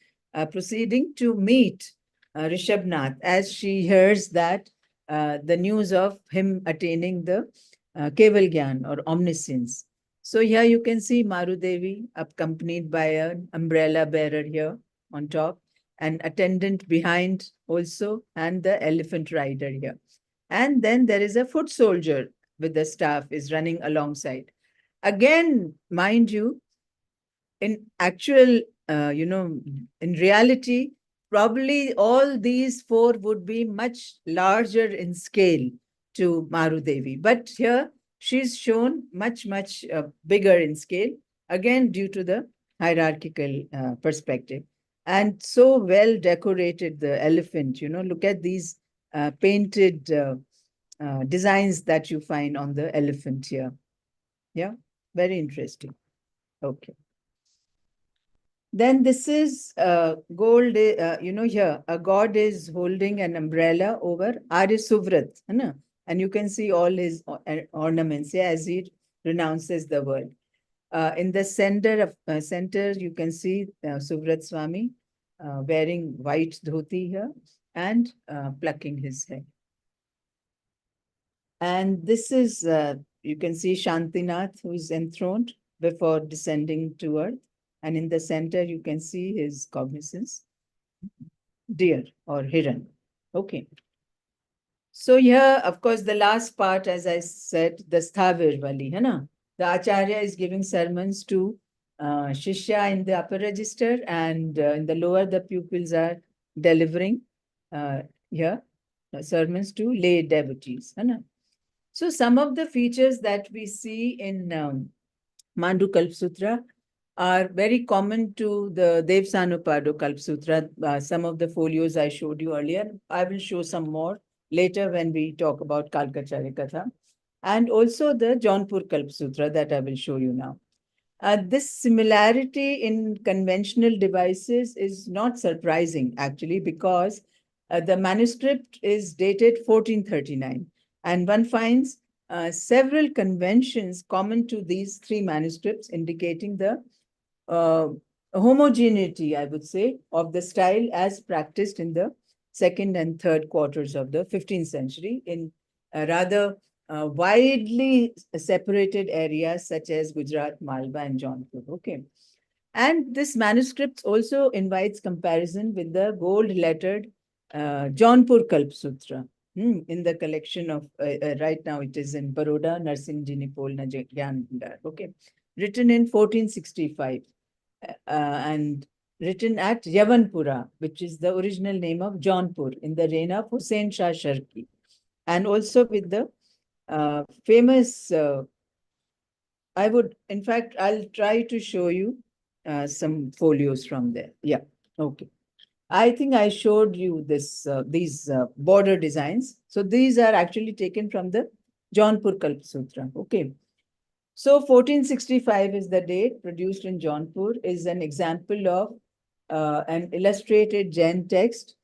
proceeding to meet Rishabhnath as she hears that the news of him attaining the Keval Gyan or omniscience. So here you can see Maru Devi accompanied by an umbrella bearer here on top, an attendant behind also, and the elephant rider here. And then there is a foot soldier with the staff is running alongside. Again, mind you, in actual, in reality, probably all these four would be much larger in scale to Maru Devi. But here she's shown much, much bigger in scale, again, due to the hierarchical perspective. And so well decorated the elephant, look at these painted designs that you find on the elephant here. Yeah, very interesting. Okay. Then this is gold, here a god is holding an umbrella over Arya Suvrat, and you can see all his ornaments as he renounces the world. In the center you can see Suvrat Swami wearing white dhoti here and plucking his hair. And this is, you can see Shantinath, who is enthroned before descending to earth. And in the center, you can see his cognizance, deer or Hiran. Okay. So here, of course, the last part, as I said, the Sthavir Vali, the Acharya is giving sermons to Shishya in the upper register, and in the lower, the pupils are delivering here sermons to lay devotees. So some of the features that we see in Mandu Kalpasūtra are very common to the Devsanupado Kalpasūtra. Some of the folios I showed you earlier. I will show some more later when we talk about Kalkacharya Katha. And also the Jaunapura Kalpasūtra that I will show you now. This similarity in conventional devices is not surprising, actually, because the manuscript is dated 1439. And one finds several conventions common to these three manuscripts, indicating the homogeneity, I would say, of the style as practiced in the second and third quarters of the 15th century in rather widely separated areas such as Gujarat, Malwa, and Jaunapur. Okay. And this manuscript also invites comparison with the gold-lettered Jaunapur Kalpasūtra in the collection of, right now it is in Baroda, Narsingh Jinipol Gyan Bhandar. Okay. Written in 1465 and written at Jaunapura, which is the original name of Jaunpur in the reign of Hussain Shah Sharki. And also with the famous, in fact, I'll try to show you some folios from there. Yeah, okay. I think I showed you these border designs. So these are actually taken from the Jaunapur Kalpasūtra. Okay. So 1465 is the date. Produced in Jaunapur is an example of an illustrated Jain text,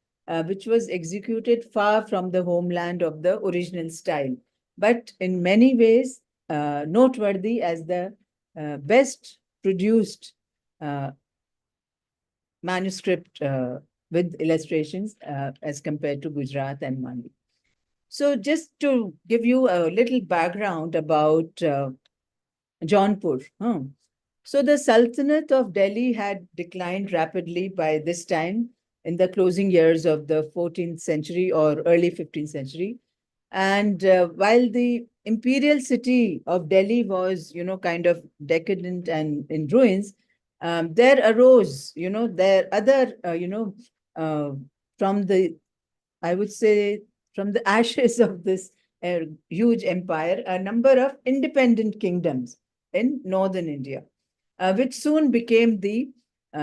which was executed far from the homeland of the original style, but in many ways noteworthy as the best produced manuscript with illustrations as compared to Gujarat and Mandu. So just to give you a little background about Jaunapur. So the Sultanate of Delhi had declined rapidly by this time in the closing years of the 14th century or early 15th century. And while the imperial city of Delhi was, kind of decadent and in ruins, there arose, there other, from the, I would say, from the ashes of this huge empire, a number of independent kingdoms in northern India, which soon became the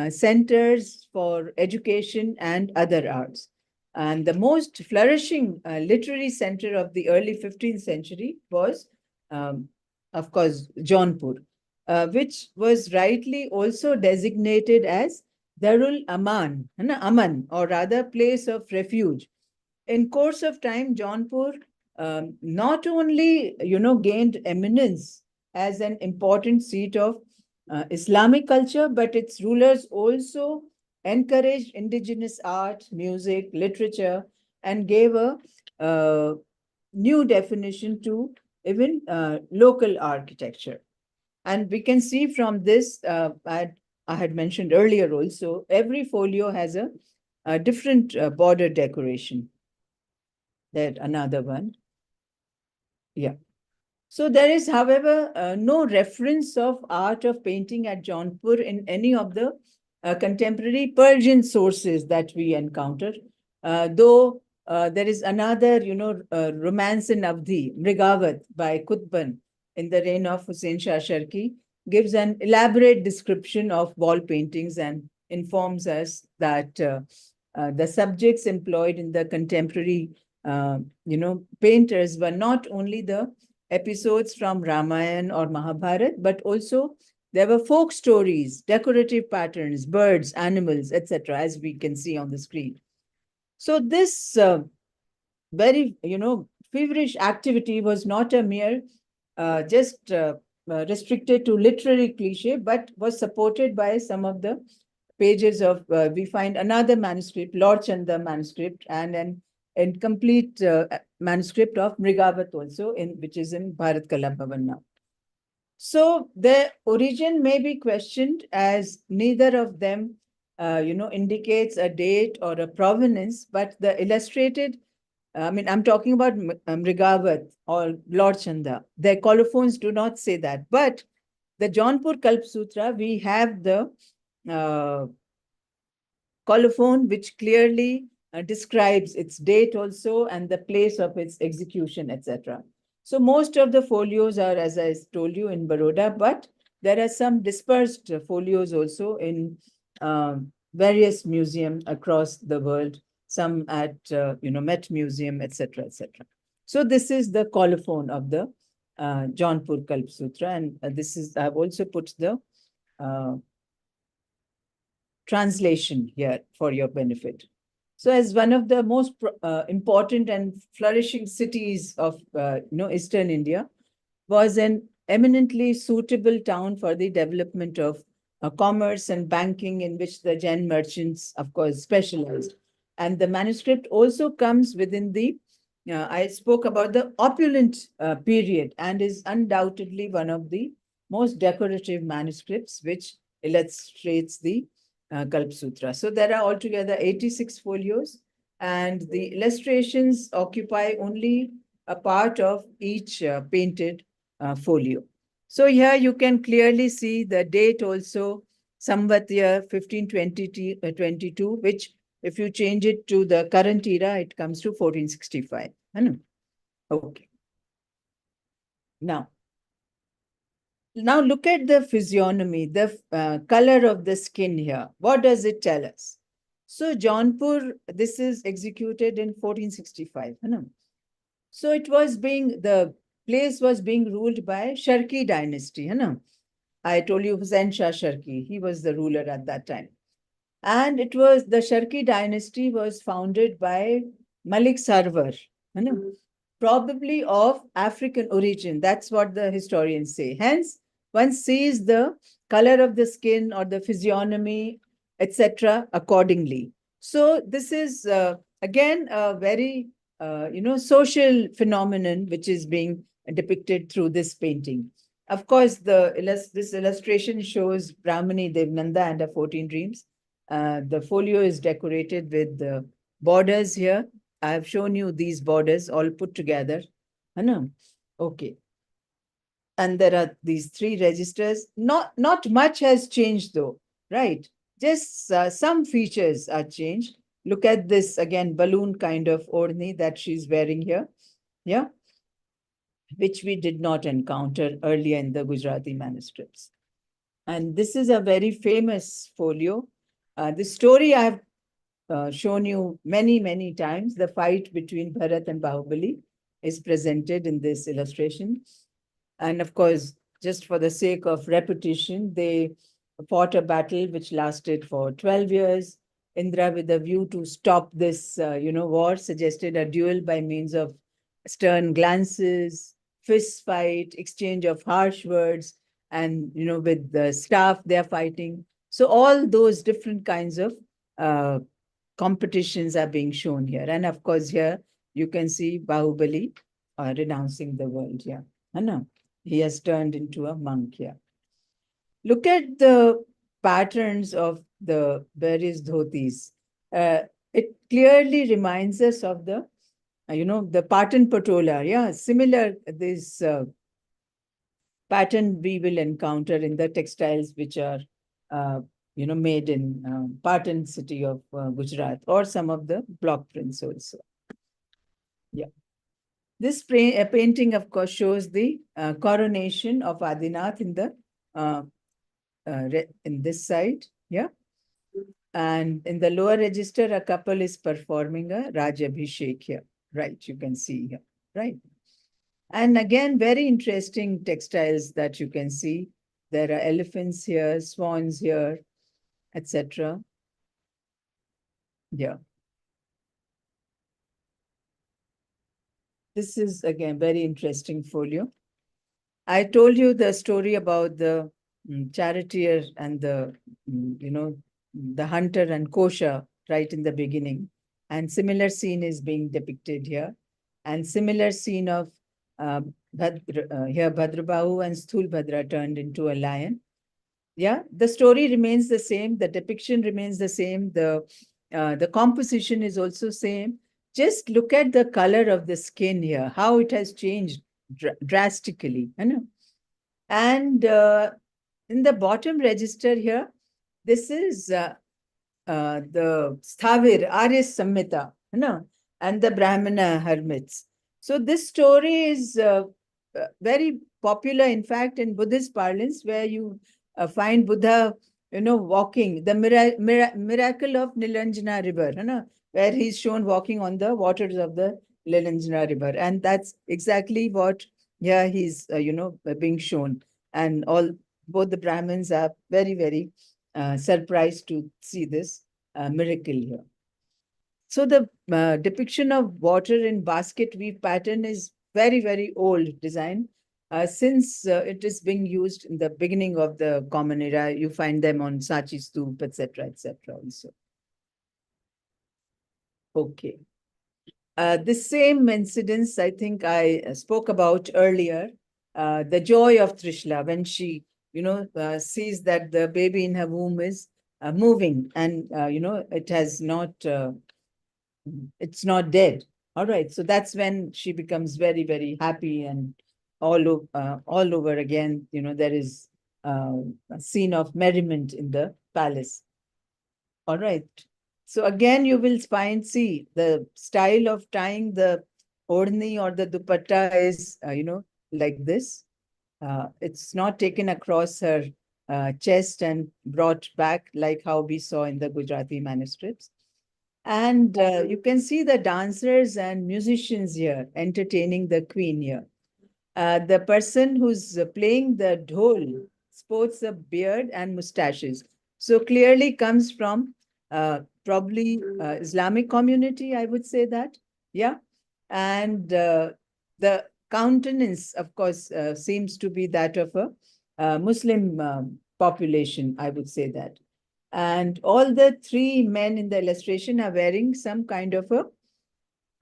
centers for education and other arts. And the most flourishing literary center of the early 15th century was, of course, Jaunapur, which was rightly also designated as Darul Aman, Aman, or rather place of refuge. In course of time, Jaunapur not only, gained eminence as an important seat of Islamic culture, but its rulers also encouraged indigenous art, music, literature, and gave a new definition to even local architecture. And we can see from this, I had mentioned earlier also, every folio has a different border decoration. That another one. Yeah. So there is, however, no reference of art of painting at Jaunapur in any of the contemporary Persian sources that we encounter. Though there is another, romance in Avdi, Mrigavat by Kutban in the reign of Hussein Shah Sharki, gives an elaborate description of wall paintings and informs us that the subjects employed in the contemporary, painters were not only the episodes from Ramayana or Mahabharata, but also there were folk stories, decorative patterns, birds, animals, etc., as we can see on the screen. So this very, feverish activity was not a mere just restricted to literary cliche, but was supported by some of the pages of, we find another manuscript, Lord Chanda manuscript, and an incomplete manuscript of Mrigavat also, which is in Bharat Kala Bhavan now. So the origin may be questioned as neither of them, indicates a date or a provenance, but the illustrated, I'm talking about Mrigavat or Lord Chanda. Their colophons do not say that, but the Jaunapur Kalpasūtra, we have the colophon, which clearly describes its date also and the place of its execution, etc. So most of the folios are, as I told you, in Baroda, but there are some dispersed folios also in various museums across the world, some at, Met Museum, etc., etc. So this is the colophon of the Jaunapur Kalpasūtra, and this is, I've also put the translation here for your benefit. So as one of the most important and flourishing cities of Eastern India, was an eminently suitable town for the development of commerce and banking, in which the Jain merchants, of course, specialized. And the manuscript also comes within the, I spoke about the opulent period, and is undoubtedly one of the most decorative manuscripts which illustrates the Kalpasūtra. So there are altogether 86 folios, and the illustrations occupy only a part of each painted folio. So here you can clearly see the date also, Samvat year 1522, which if you change it to the current era, it comes to 1465. Okay. Now look at the physiognomy, the color of the skin here. What does it tell us? So Jaunapur, this is executed in 1465. So it was the place was being ruled by Sharki dynasty. I told you Hussain Shah Sharki, he was the ruler at that time. And it was, the Sharki dynasty was founded by Malik Sarwar, probably of African origin. That's what the historians say. Hence, one sees the color of the skin or the physiognomy, etc., accordingly. So this is again a very social phenomenon which is being depicted through this painting. Of course, this illustration shows Brahmani Devnanda and her 14 dreams. The folio is decorated with the borders here. I have shown you these borders all put together. Okay. And there are these 3 registers. Not much has changed though, right? Just some features are changed. Look at this again, balloon kind of orni that she's wearing here. Yeah. Which we did not encounter earlier in the Gujarati manuscripts. And this is a very famous folio. The story I have shown you many, many times. The fight between Bharat and Bahubali is presented in this illustration. And of course, just for the sake of repetition, they fought a battle which lasted for 12 years. Indra, with a view to stop this, war, suggested a duel by means of stern glances, fist fight, exchange of harsh words, and with the staff they're fighting. So all those different kinds of competitions are being shown here. And of course, here you can see Bahubali renouncing the world here. No, he has turned into a monk here. Look at the patterns of the various dhotis. It clearly reminds us of the, the Patan Patola. Yeah, similar this pattern we will encounter in the textiles which are, made in Patan city of Gujarat, or some of the block prints also. Yeah. This painting, of course, shows the coronation of Adinath in the in this side, yeah. And in the lower register, a couple is performing a Raj Abhishek here, right? You can see here, right? And again, very interesting textiles that you can see. There are elephants here, swans here, etc. Yeah. This is again very interesting folio. I told you the story about the charioteer and the, the hunter and kosha right in the beginning. And similar scene is being depicted here. And similar scene of here Bhadrabahu and Sthulbhadra turned into a lion. Yeah, the story remains the same. The depiction remains the same. The composition is also same. Just look at the color of the skin here, how it has changed drastically. And in the bottom register here, this is the Sthavir, Arya Samhita, and the Brahmana hermits. So this story is very popular, in fact, in Buddhist parlance, where you find Buddha, walking, the miracle of Nilanjana river, where he's shown walking on the waters of the Nilanjana river. And that's exactly what he's, being shown. And both the Brahmins are very, very surprised to see this miracle here. So the depiction of water in basket weave pattern is very, very old design. Since it is being used in the beginning of the Common Era, you find them on Sachi Stoop, etc., also. Okay. The same incidents, I think I spoke about earlier, the joy of Trishla when she, sees that the baby in her womb is moving and, it has not, it's not dead. All right. So that's when she becomes very, very happy, and all over again, there is a scene of merriment in the palace. All right. So again, you will see the style of tying the orni or the dupatta is, like this. It's not taken across her chest and brought back like how we saw in the Gujarati manuscripts. And you can see the dancers and musicians here entertaining the queen here. The person who's playing the dhol sports a beard and mustaches. So clearly comes from probably Islamic community, I would say that. Yeah. And the countenance, of course, seems to be that of a Muslim population, I would say that. And all the three men in the illustration are wearing some kind of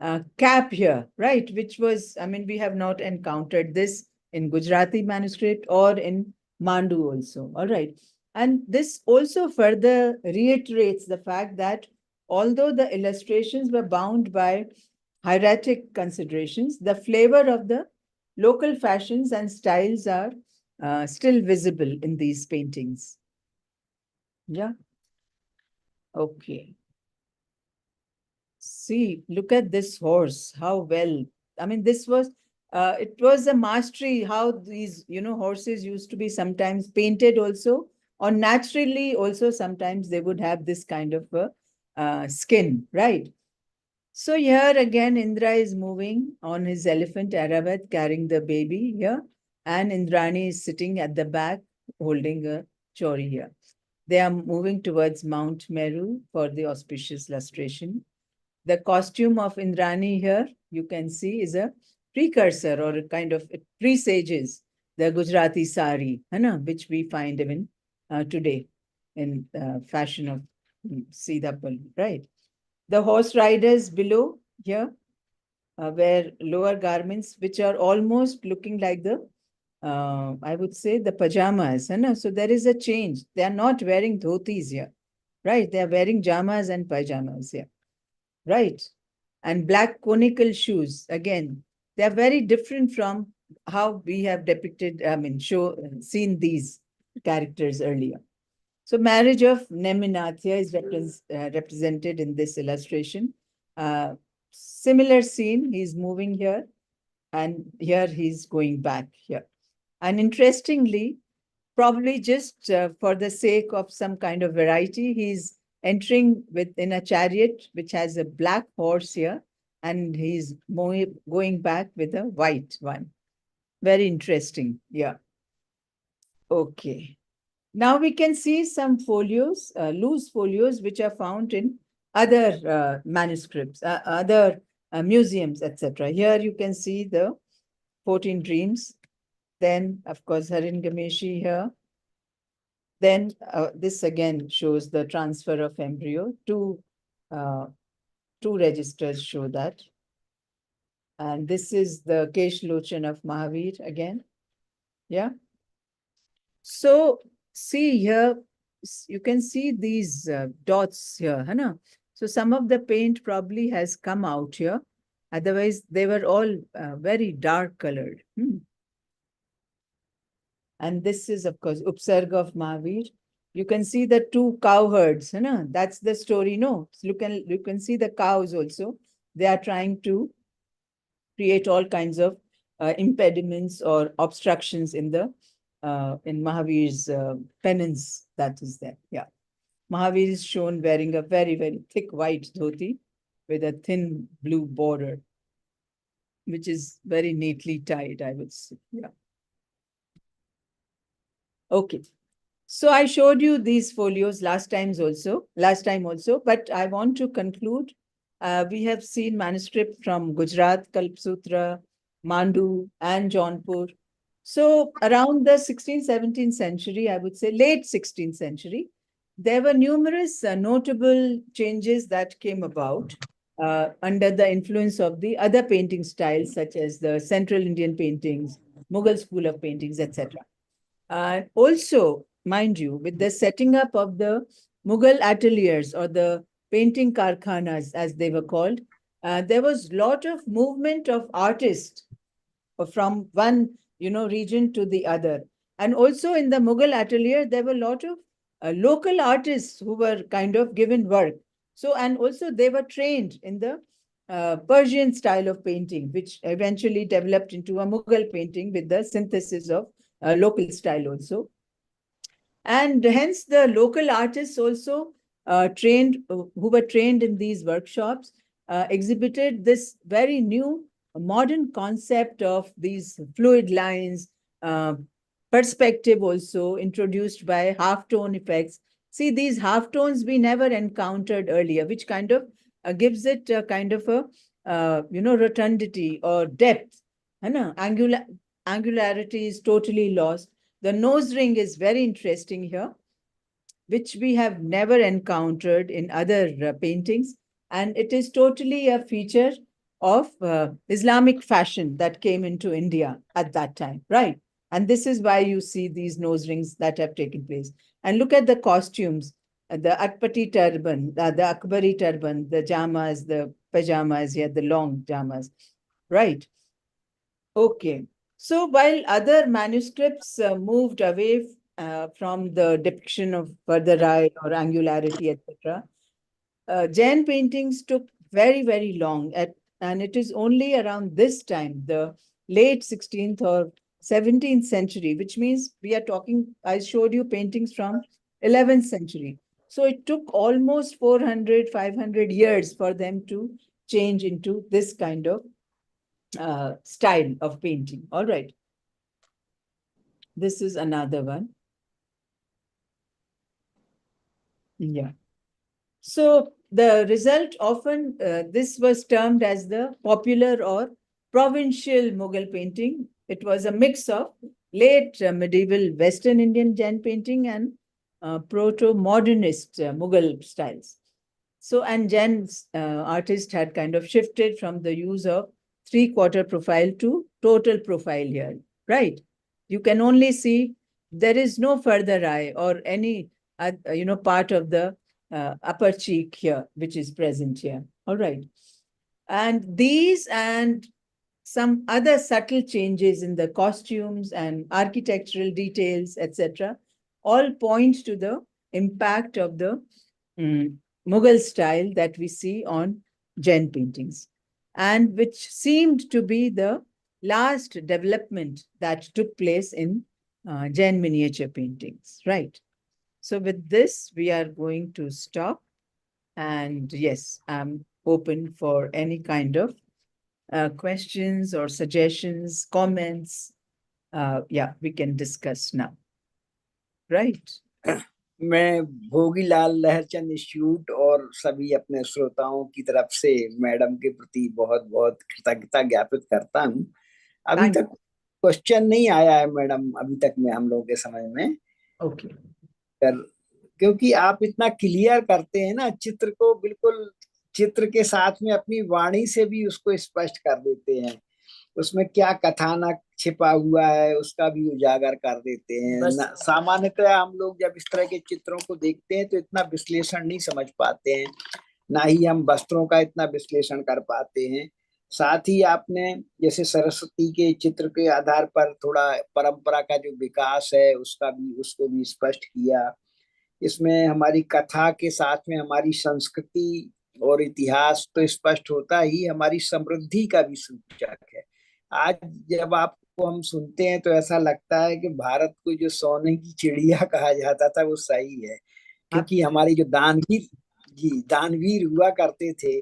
a cap here, right? Which was, we have not encountered this in Gujarati manuscript or in Mandu also, all right? And this also further reiterates the fact that although the illustrations were bound by hieratic considerations, the flavor of the local fashions and styles are still visible in these paintings. Yeah. Okay. See, look at this horse, how well. This was, it was a mastery how these, horses used to be sometimes painted also, or naturally also sometimes they would have this kind of a skin, right? So here again, Indra is moving on his elephant Aravat carrying the baby here, and Indrani is sitting at the back holding a chori here. They are moving towards Mount Meru for the auspicious lustration. The costume of Indrani here, you can see, is a precursor or a kind of, it presages the Gujarati sari, which we find even today in fashion of Sidapal, right? The horse riders below here wear lower garments, which are almost looking like the, I would say, the pajamas. So there is a change. They are not wearing dhotis here, right? They are wearing jamas and pajamas here, right? And black conical shoes. Again, they are very different from how we have depicted, seen these characters earlier. So marriage of Neminathya is represented in this illustration. Similar scene, he's moving here, and here he's going back here. And interestingly, probably just for the sake of some kind of variety, he's entering within a chariot which has a black horse here, and he's going back with a white one. Very interesting. Yeah. Okay. Now we can see some folios, loose folios, which are found in other manuscripts, other museums, etc. Here you can see the 14 Dreams. Then, of course, Haringameshi here. Then this again shows the transfer of embryo. Two registers show that. And this is the Keshlochan of Mahavir again. Yeah. So see here, you can see these dots here. So some of the paint probably has come out here. Otherwise, they were all very dark colored. And this is, of course, Upsarga of Mahavir. You can see the two cowherds. That's the story. No, so you can see the cows also. They are trying to create all kinds of impediments or obstructions in Mahavir's penance that is there. Yeah. Mahavir is shown wearing a very, very thick white dhoti with a thin blue border, which is very neatly tied, I would say. Yeah. Okay. So I showed you these folios last time also, but I want to conclude. We have seen manuscript from Gujarat, Kalpasūtra, Mandu, and Jaunapur. So around the 16th, 17th century, I would say late 16th century, there were numerous notable changes that came about under the influence of the other painting styles, such as the Central Indian paintings, Mughal school of paintings, etc. Also, mind you, with the setting up of the Mughal ateliers or the painting karkhanas, as they were called, there was a lot of movement of artists from one region to the other. And also in the Mughal atelier, there were a lot of local artists who were kind of given work. So, and also they were trained in the Persian style of painting, which eventually developed into a Mughal painting with the synthesis of local style also. And hence the local artists also who were trained in these workshops exhibited this very new modern concept of these fluid lines, perspective also introduced by half-tone effects. See, these half-tones we never encountered earlier, which kind of gives it a kind of a, rotundity or depth. Angularity is totally lost. The nose ring is very interesting here, which we have never encountered in other paintings. And it is totally a feature of Islamic fashion that came into India at that time, right? And this is why you see these nose rings that have taken place. And look at the costumes, the Atpati turban, the Akbari turban, the jamas, the pajamas here, the long jamas, right? Okay. So while other manuscripts moved away from the depiction of further eye or angularity, etc., Jain paintings took very, very long, and it is only around this time, the late 16th or 17th century, which means we are talking, I showed you paintings from 11th century. So it took almost 400, 500 years for them to change into this kind of style of painting. All right. This is another one. Yeah. So the result often, this was termed as the popular or provincial Mughal painting. It was a mix of late medieval Western Indian Jain painting and proto-modernist Mughal styles. So, and Jain's artist had kind of shifted from the use of three-quarter profile to total profile here, right? You can only see, there is no further eye or any, part of the upper cheek here, which is present here. All right. And these and some other subtle changes in the costumes and architectural details, etc., all point to the impact of the Mughal style that we see on Jain paintings, and which seemed to be the last development that took place in Jain miniature paintings, right? So with this, we are going to stop. And yes, I'm open for any kind of questions or suggestions, comments. Yeah, we can discuss now. Right. मैं Bhogilal लहरचंद institute और सभी अपने श्रोताओं की तरफ से madam के प्रति बहुत बहुत कृतज्ञता ज्ञापित करता हूँ। अभी Thank तक क्वेश्चन नहीं आया है मैडम, अभी तक में हम लोगों के समय में। ओके। क्योंकि आप इतना क्लियर करते हैं ना चित्र को, बिल्कुल चित्र के साथ में अपनी वाणी से भी उसको स्पष्ट कर देते हैं, उसमें क्या कथानक छिपा हुआ है उसका भी उजागर कर देते हैं। सामान्यतः हम लोग जब इस तरह के चित्रों को देखते हैं तो इतना विश्लेषण नहीं समझ पाते हैं, ना ही हम वस्त्रों का इतना विश्लेषण कर पाते हैं। साथ ही आपने जैसे सरस्वती के चित्र के आधार पर थोड़ा परंपरा का जो विकास है उसको भी स्पष्ट किया। इसमें हमारी कथा के साथ में हमारी संस्कृति और इतिहास तो स्पष्ट होता ही, हमारी समृद्धि का भी सूचक है। आज जब आपको हम सुनते हैं तो ऐसा लगता है कि भारत को जो सोने की चिड़िया कहा जाता था वो सही है, क्योंकि हमारे जो दानवीर हुआ करते थे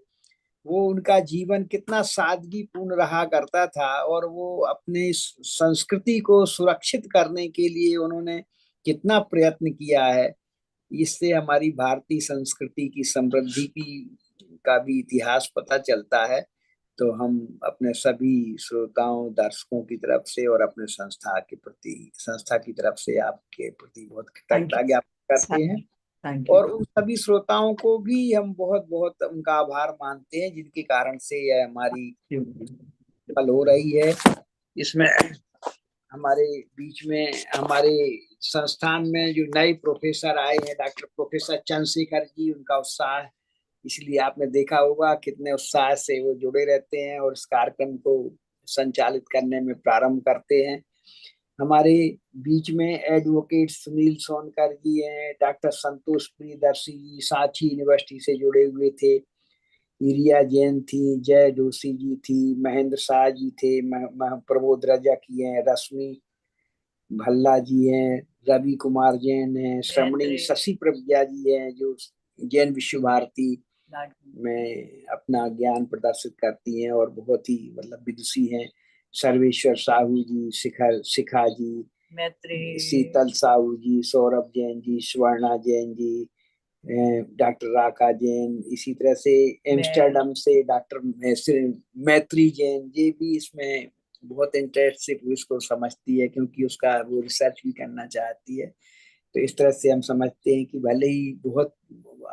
वो उनका जीवन कितना सादगी पूर्ण रहा करता था, और वो अपने संस्कृति को सुरक्षित करने के लिए उन्होंने कितना प्रयत्न किया है। इससे हमारी भारतीय संस्कृति की समृद्धि का भी इतिहास पता चलता है। तो हम अपने सभी श्रोताओं दर्शकों की तरफ से और अपने संस्था की तरफ से आपके प्रति बहुत कृतज्ञता ज्ञापन करते हैं, और उन सभी श्रोताओं को भी हम बहुत बहुत उनका आभार मानते हैं जिनके कारण से यह हमारी पल हो रही है। इसमें हमारे बीच में हमारे संस्थान में जो नए प्रोफेसर आए हैं, डॉक्टर प्रोफेसर चंद्रशेखर जी, उनका उत्साह, इसलिए आपने देखा होगा कितने उत्साह से वो जुड़े रहते हैं और इस कार्यक्रम को संचालित करने में प्रारंभ करते हैं। हमारे बीच में एडवोकेट सुनील सोनकर जी हैं, डॉक्टर संतोष प्रियदर्शी जी सांची यूनिवर्सिटी से जुड़े हुए थे, इरिया जैन थी, जय जोशी जी थी, महेंद्र शाह जी थे, प्रबोध रजक जी हैं, रश्मि भल्ला जी हैं, रवि कुमार जैन हैं, श्रमणी शशि प्रज्ञा जी हैं जो जैन विश्व भारती में अपना ज्ञान प्रदर्शित करती हैं और बहुत ही मतलब विदुषी हैं, सर्वेश्वर साहू जी, शिखा जी, शीतल साहू जी, सौरभ जैन जी, स्वर्णा जैन जी, डॉक्टर राका जैन, इसी तरह से एम्स्टर्डम से डॉक्टर मैत्री जैन जी भी इसमें बहुत इंटरेस्ट से इसको समझती है, क्योंकि उसका वो रिसर्च भी करना चाहती है। तो इस तरह से हम समझते हैं कि भले ही बहुत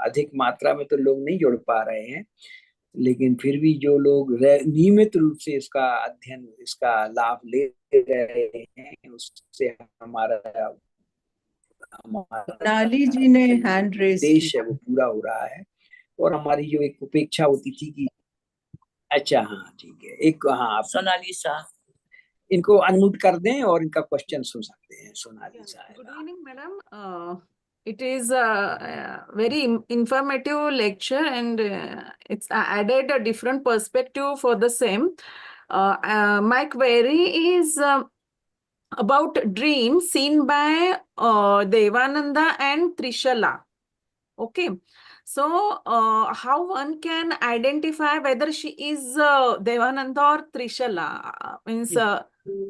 अधिक मात्रा में तो लोग नहीं जुड़ पा रहे हैं, लेकिन फिर भी जो लोग नियमित रूप से इसका अध्ययन, इसका लाभ ले रहे हैं, उससे हमारा नाली जी ने हैंड रेज देश है वो पूरा हो रहा है। और हमारी जो एक उपेक्षा होती थी कि अच्छा हाँ ठीक है, एक हाँ सोनाली शाह, इनको अनम्यूट कर दें और इनका क्वेश्चन सुन सकते हैं। Sonali Shah, good evening madam, it is a very informative lecture, and it's added a different perspective for the same. My query is about dream seen by Devananda and Trishala. Okay, so how one can identify whether she is Devananda or Trishala? Means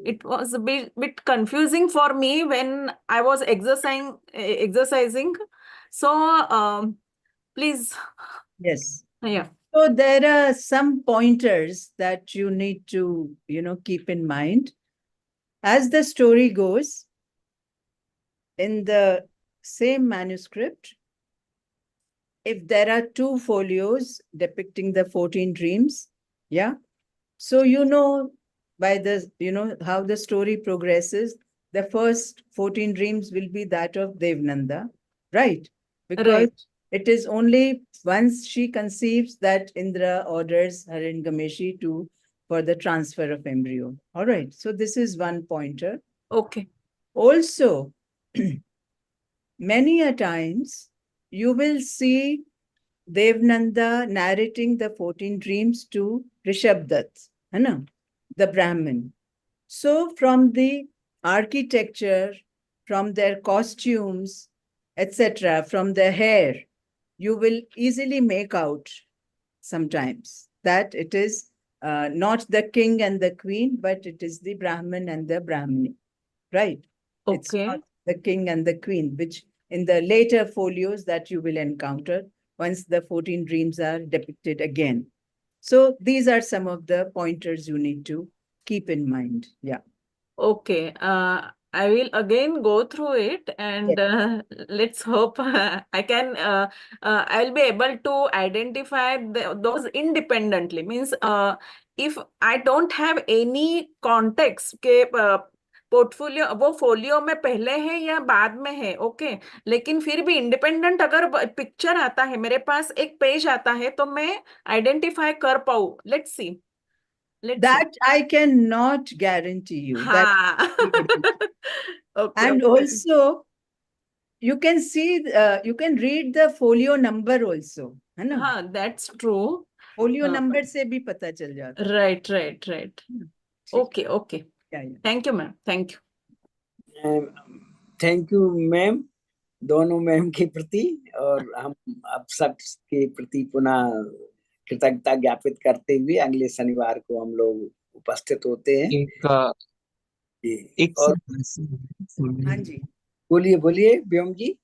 it was a bit confusing for me when I was exercising. So please Yes. Yeah. So there are some pointers that you need to, keep in mind. As the story goes, in the same manuscript, if there are 2 folios depicting the 14 dreams, yeah. So by the, how the story progresses, the first 14 dreams will be that of Devnanda, right? Because Right. it is only once she conceives that Indra orders her and Gameshi for the transfer of embryo. All right. So this is one pointer. Okay. Also, many a times you will see Devnanda narrating the 14 dreams to Rishabdat, the Brahmin. So from the architecture, from their costumes, etc., from their hair, you will easily make out sometimes that it is not the king and the queen, but it is the Brahmin and the Brahmini, right? It's Okay. not the king and the queen, which in the later folios that you will encounter once the 14 dreams are depicted again. So these are some of the pointers you need to keep in mind. Yeah. Okay. I will again go through it, and let's hope I'll be able to identify those independently. Means if I don't have any context के portfolio वो folio में पहले है या बाद में है, okay, लेकिन फिर भी इंडिपेंडेंट अगर पिक्चर आता है मेरे पास, एक पेज आता है, तो मैं आइडेंटिफाई कर पाऊँ. Let's see. That I cannot guarantee you. That Okay. and also you can see, you can read the folio number also, है ना? हाँ, that's true. Folio number से भी पता चल जाता है. Right. Okay. Yeah. Thank you, ma'am. Thank you. Thank you ma'am, दोनों मैम के प्रति, और हम अब सब के प्रति पुनः कृतज्ञता ज्ञापित करते हुए अगले शनिवार को हम लोग उपस्थित होते हैं. एक और हाँ जी, बोलिए व्योम जी.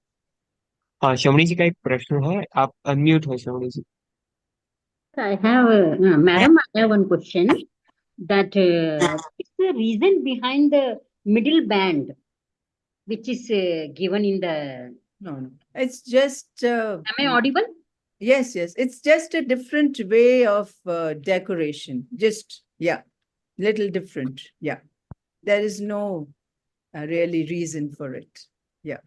हाँ, शमणी जी का एक प्रश्न है, आप अनम्यूट है शमणी जी. I have, madam, I have one question. That what's the reason behind the middle band, which is given in the? no. It's just. Am I audible? Yes. It's just a different way of decoration. Just, little different. Yeah. There is no really reason for it. Yeah.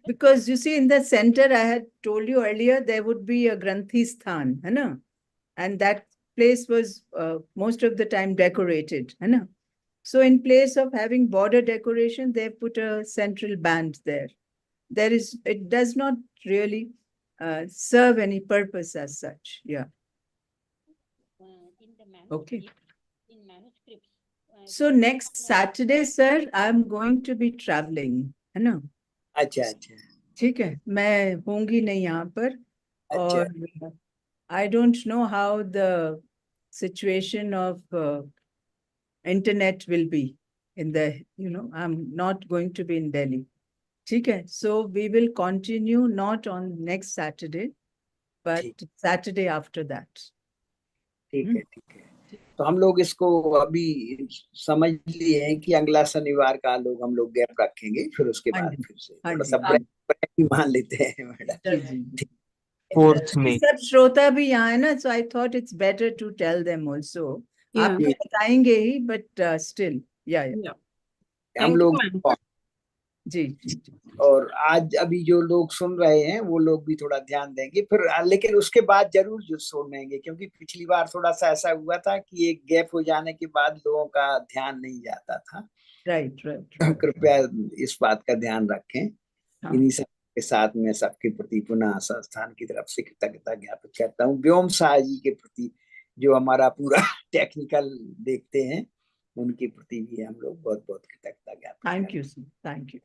Because you see, in the center, I had told you earlier, there would be a Granthi Sthan, है ना? And that place was most of the time decorated, है ना? So in place of having border decoration, they put a central band there. It does not really serve any purpose as such. Yeah. In the manuscript, Okay. in manuscripts. So next Saturday, sir, I'm going to be traveling, है ना? अच्छा. ठीक है, मैं होंगी नहीं यहाँ पर. अच्छा. और I don't know how the situation of internet will be in the, I'm not going to be in Delhi. ठीक है, so we will continue not on next Saturday, but Saturday after that. ठीक है. तो हम लोग इसको अभी समझ लिए हैं कि अगला शनिवार का हम लोग गैप रखेंगे, फिर उसके बाद फिर से थोड़ा सा ब्रेक मान लेते हैं मैडम. फोर्थ में सब श्रोता भी यहाँ है ना, so I thought it's better to tell them also. आप तो बताएंगे ही, but still, yeah. हम लोग जी. और आज अभी जो लोग सुन रहे हैं वो लोग भी थोड़ा ध्यान देंगे फिर, लेकिन उसके बाद जरूर जो सुनेंगे, क्योंकि पिछली बार थोड़ा सा ऐसा हुआ था कि एक गैप हो जाने के बाद लोगों का ध्यान नहीं जाता था. राइट. कृपया इस बात का ध्यान रखें. इन्हीं सब के साथ में सबके प्रति पुनः संस्थान की तरफ से कृतज्ञता ज्ञापित करता हूँ. व्योम शाह जी के प्रति जो हमारा पूरा टेक्निकल देखते हैं, उनके प्रति भी हम लोग बहुत बहुत कृतज्ञता ज्ञापित. Thank you.